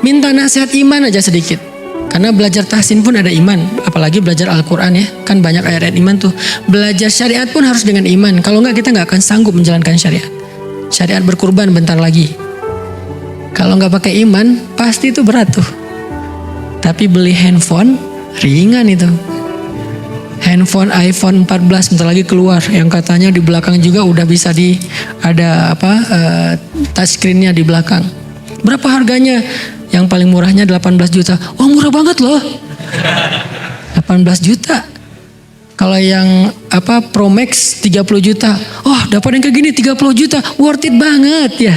minta nasihat iman aja sedikit. Karena belajar tahsin pun ada iman, apalagi belajar Al-Quran ya, kan banyak ayat-ayat iman tuh. Belajar syariat pun harus dengan iman, kalau enggak kita enggak akan sanggup menjalankan syariat. Syariat berkurban bentar lagi. Kalau enggak pakai iman, pasti itu berat tuh. Tapi beli handphone, ringan itu. Handphone iPhone 14 bentar lagi keluar, yang katanya di belakang juga udah bisa ada touchscreen-nya di belakang. Berapa harganya? Yang paling murahnya 18 juta. Oh murah banget loh. 18 juta. Kalau yang Pro Max 30 juta. Oh, dapat yang kayak gini 30 juta. Worth it banget ya.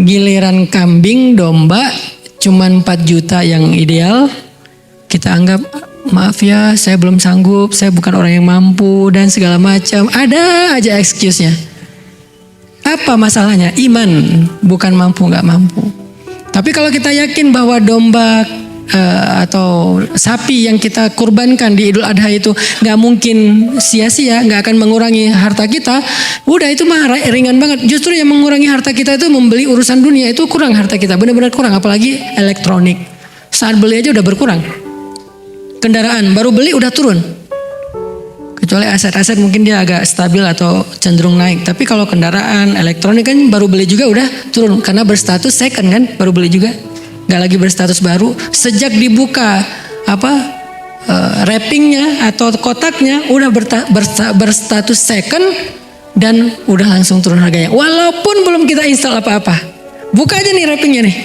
Giliran kambing, domba cuman 4 juta yang ideal. Kita anggap, maaf ya, saya belum sanggup, saya bukan orang yang mampu dan segala macam. Ada aja excuse-nya. Apa masalahnya? Iman, bukan mampu nggak mampu. Tapi kalau kita yakin bahwa domba atau sapi yang kita kurbankan di Idul Adha itu nggak mungkin sia-sia, nggak akan mengurangi harta kita, udah itu mah ringan banget. Justru yang mengurangi harta kita itu membeli urusan dunia, itu kurang harta kita, benar-benar kurang. Apalagi elektronik, saat beli aja udah berkurang. Kendaraan baru beli udah turun, kecuali aset-aset mungkin dia agak stabil atau cenderung naik. Tapi kalau kendaraan elektronik kan baru beli juga udah turun, karena berstatus second kan, baru beli juga. Nggak lagi berstatus baru. Sejak dibuka wrappingnya atau kotaknya udah berstatus second dan udah langsung turun harganya. Walaupun belum kita install apa-apa, buka aja nih wrappingnya nih,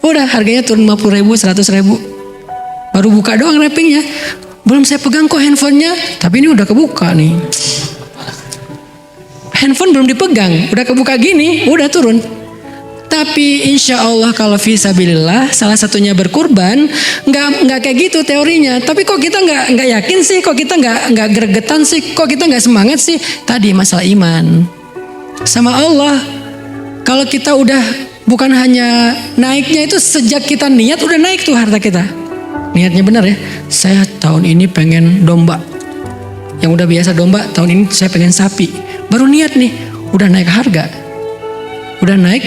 udah harganya turun 50 ribu, 100 ribu. Baru buka doang wrappingnya, belum saya pegang kok handphonenya, tapi ini udah kebuka nih. Handphone belum dipegang, udah kebuka gini, udah turun. Tapi insya Allah kalau fisabilillah salah satunya berkurban, nggak kayak gitu teorinya. Tapi kok kita nggak yakin sih, kok kita nggak gregetan sih, kok kita nggak semangat sih? Tadi masalah iman sama Allah. Kalau kita udah bukan hanya naiknya itu sejak kita niat udah naik tuh harta kita. Niatnya benar ya. Saya tahun ini pengen domba. Yang udah biasa domba, tahun ini saya pengen sapi. Baru niat nih, udah naik harga, udah naik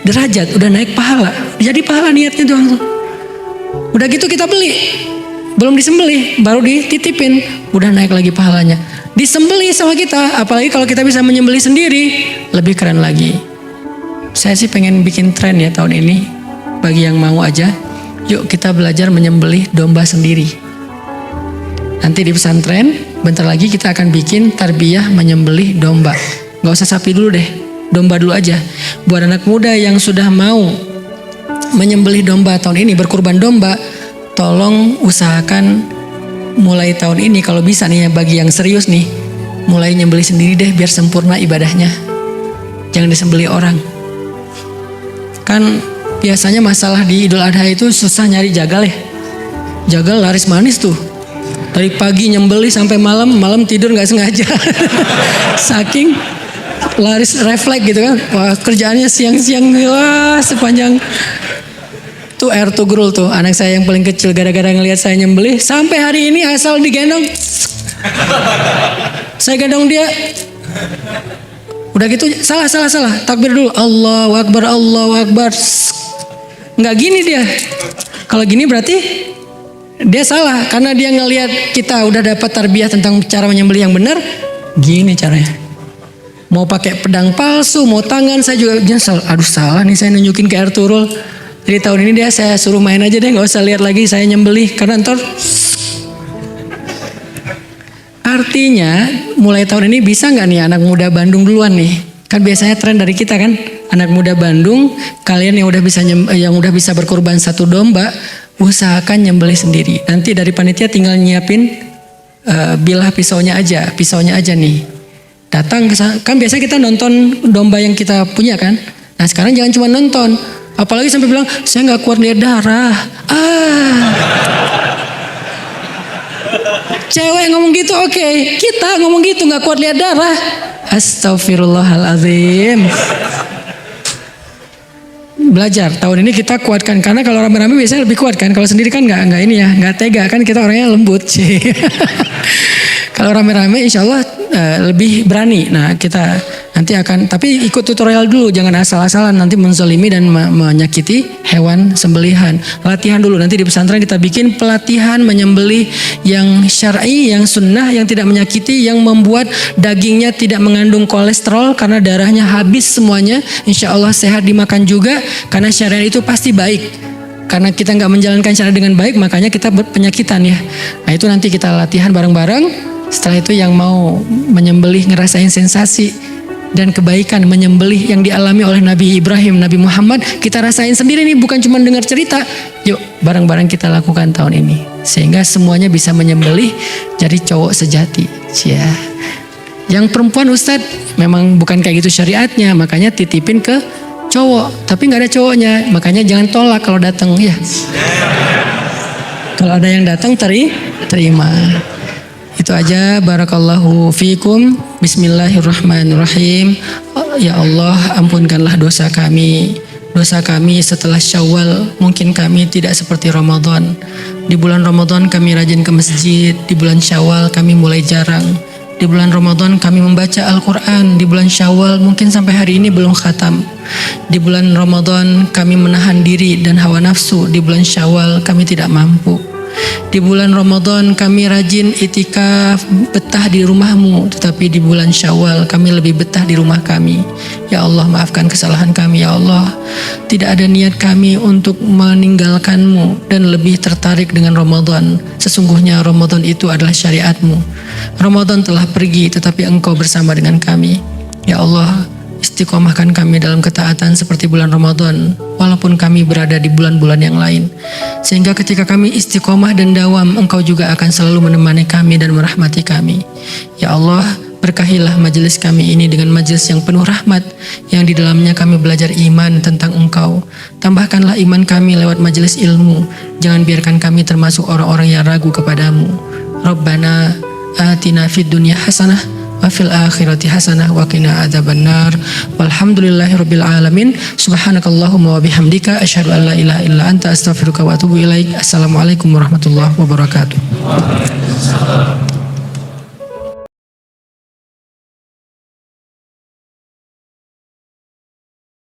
derajat, udah naik pahala. Jadi pahala niatnya doang tuh. Udah gitu kita beli, belum disembelih, baru dititipin, udah naik lagi pahalanya. Disembelih sama kita, apalagi kalau kita bisa menyembelih sendiri, lebih keren lagi. Saya sih pengen bikin tren ya tahun ini, bagi yang mau aja, yuk kita belajar menyembelih domba sendiri. Nanti di pesantren, bentar lagi kita akan bikin tarbiyah menyembelih domba. Gak usah sapi dulu deh, domba dulu aja. Buat anak muda yang sudah mau menyembelih domba tahun ini, berkurban domba, tolong usahakan mulai tahun ini kalau bisa nih ya, bagi yang serius nih, mulai nyembelih sendiri deh biar sempurna ibadahnya. Jangan disembelih orang. Kan biasanya masalah di Idul Adha itu susah nyari jagal ya. Jagal laris manis tuh. Dari pagi nyembelih sampai malam, malam tidur nggak sengaja. Saking laris refleks gitu kan. Wah, kerjaannya siang-siang, wah sepanjang tuh air to grul tuh anak saya yang paling kecil, gara-gara ngelihat saya nyembelih sampai hari ini asal digendong saya gendong dia, udah gitu salah takbir dulu, Allahu Akbar, nggak gini dia. Kalau gini berarti dia salah, karena dia ngelihat kita udah dapat tarbiyah tentang cara menyembelih yang benar. Gini caranya. Mau pakai pedang palsu, mau tangan, saya juga nyesel. Aduh salah nih saya nunjukin ke air turul. Jadi tahun ini dia saya suruh main aja deh, nggak usah lihat lagi saya nyembelih, karena ntar. Artinya mulai tahun ini bisa nggak nih anak muda Bandung duluan nih? Kan biasanya tren dari kita kan, anak muda Bandung, kalian yang udah bisa berkorban satu domba, usahakan nyembelih sendiri. Nanti dari panitia tinggal nyiapin bilah pisaunya aja nih. Datang kan biasanya kita nonton domba yang kita punya kan. Nah sekarang jangan cuma nonton, apalagi sampai bilang saya nggak kuat lihat darah. Cewek ngomong gitu oke. Kita ngomong gitu nggak kuat lihat darah. Astagfirullahaladzim. Belajar tahun ini kita kuatkan, karena kalau rame-rame biasanya lebih kuat kan. Kalau sendiri kan nggak ini ya, nggak tega kan, kita orangnya lembut sih. Kalau rame-rame insya Allah lebih berani. Nah kita nanti akan, tapi ikut tutorial dulu, jangan asal-asalan nanti menzalimi dan menyakiti hewan sembelihan. Latihan dulu, nanti di pesantren kita bikin pelatihan menyembelih yang syar'i, yang sunnah, yang tidak menyakiti, yang membuat dagingnya tidak mengandung kolesterol karena darahnya habis semuanya. Insya Allah sehat dimakan juga, karena syariat itu pasti baik. Karena kita nggak menjalankan syariat dengan baik, makanya kita penyakitan ya. Nah itu nanti kita latihan bareng-bareng. Setelah itu yang mau menyembelih ngerasain sensasi dan kebaikan menyembelih yang dialami oleh Nabi Ibrahim, Nabi Muhammad, kita rasain sendiri nih, bukan cuma dengar cerita. Yuk bareng-bareng kita lakukan tahun ini sehingga semuanya bisa menyembelih jadi cowok sejati. Ya. Yang perempuan Ustadz memang bukan kayak gitu syariatnya, makanya titipin ke cowok, tapi nggak ada cowoknya, makanya jangan tolak kalau datang ya. Kalau ada yang datang terima. Itu aja. Barakallahu fikum. Bismillahirrahmanirrahim. Ya Allah, ampunkanlah dosa kami. Dosa kami setelah Syawal, mungkin kami tidak seperti Ramadan. Di bulan Ramadan kami rajin ke masjid, di bulan Syawal kami mulai jarang. Di bulan Ramadan kami membaca Al-Quran, di bulan Syawal mungkin sampai hari ini belum khatam. Di bulan Ramadan kami menahan diri dan hawa nafsu, di bulan Syawal kami tidak mampu. Di bulan Ramadan kami rajin itikaf, betah di rumahmu, tetapi di bulan Syawal kami lebih betah di rumah kami. Ya Allah, maafkan kesalahan kami ya Allah. Tidak ada niat kami untuk meninggalkanmu dan lebih tertarik dengan Ramadan. Sesungguhnya Ramadan itu adalah syariatmu. Ramadan telah pergi tetapi engkau bersama dengan kami. Ya Allah, istiqomahkan kami dalam ketaatan seperti bulan Ramadan, walaupun kami berada di bulan-bulan yang lain. Sehingga ketika kami istiqomah dan dawam, engkau juga akan selalu menemani kami dan merahmati kami. Ya Allah, berkahilah majelis kami ini dengan majelis yang penuh rahmat, yang di dalamnya kami belajar iman tentang engkau. Tambahkanlah iman kami lewat majelis ilmu. Jangan biarkan kami termasuk orang-orang yang ragu kepadamu. Rabbana atina fid dunya hasanah wa fil akhirati hasanah wa qina adzabannar. Walhamdulillahirabbil alamin. Subhanakallahumma wa bihamdika asyhadu an la ilaha illa anta astaghfiruka wa atubu ilaik. Assalamualaikum warahmatullahi wabarakatuh.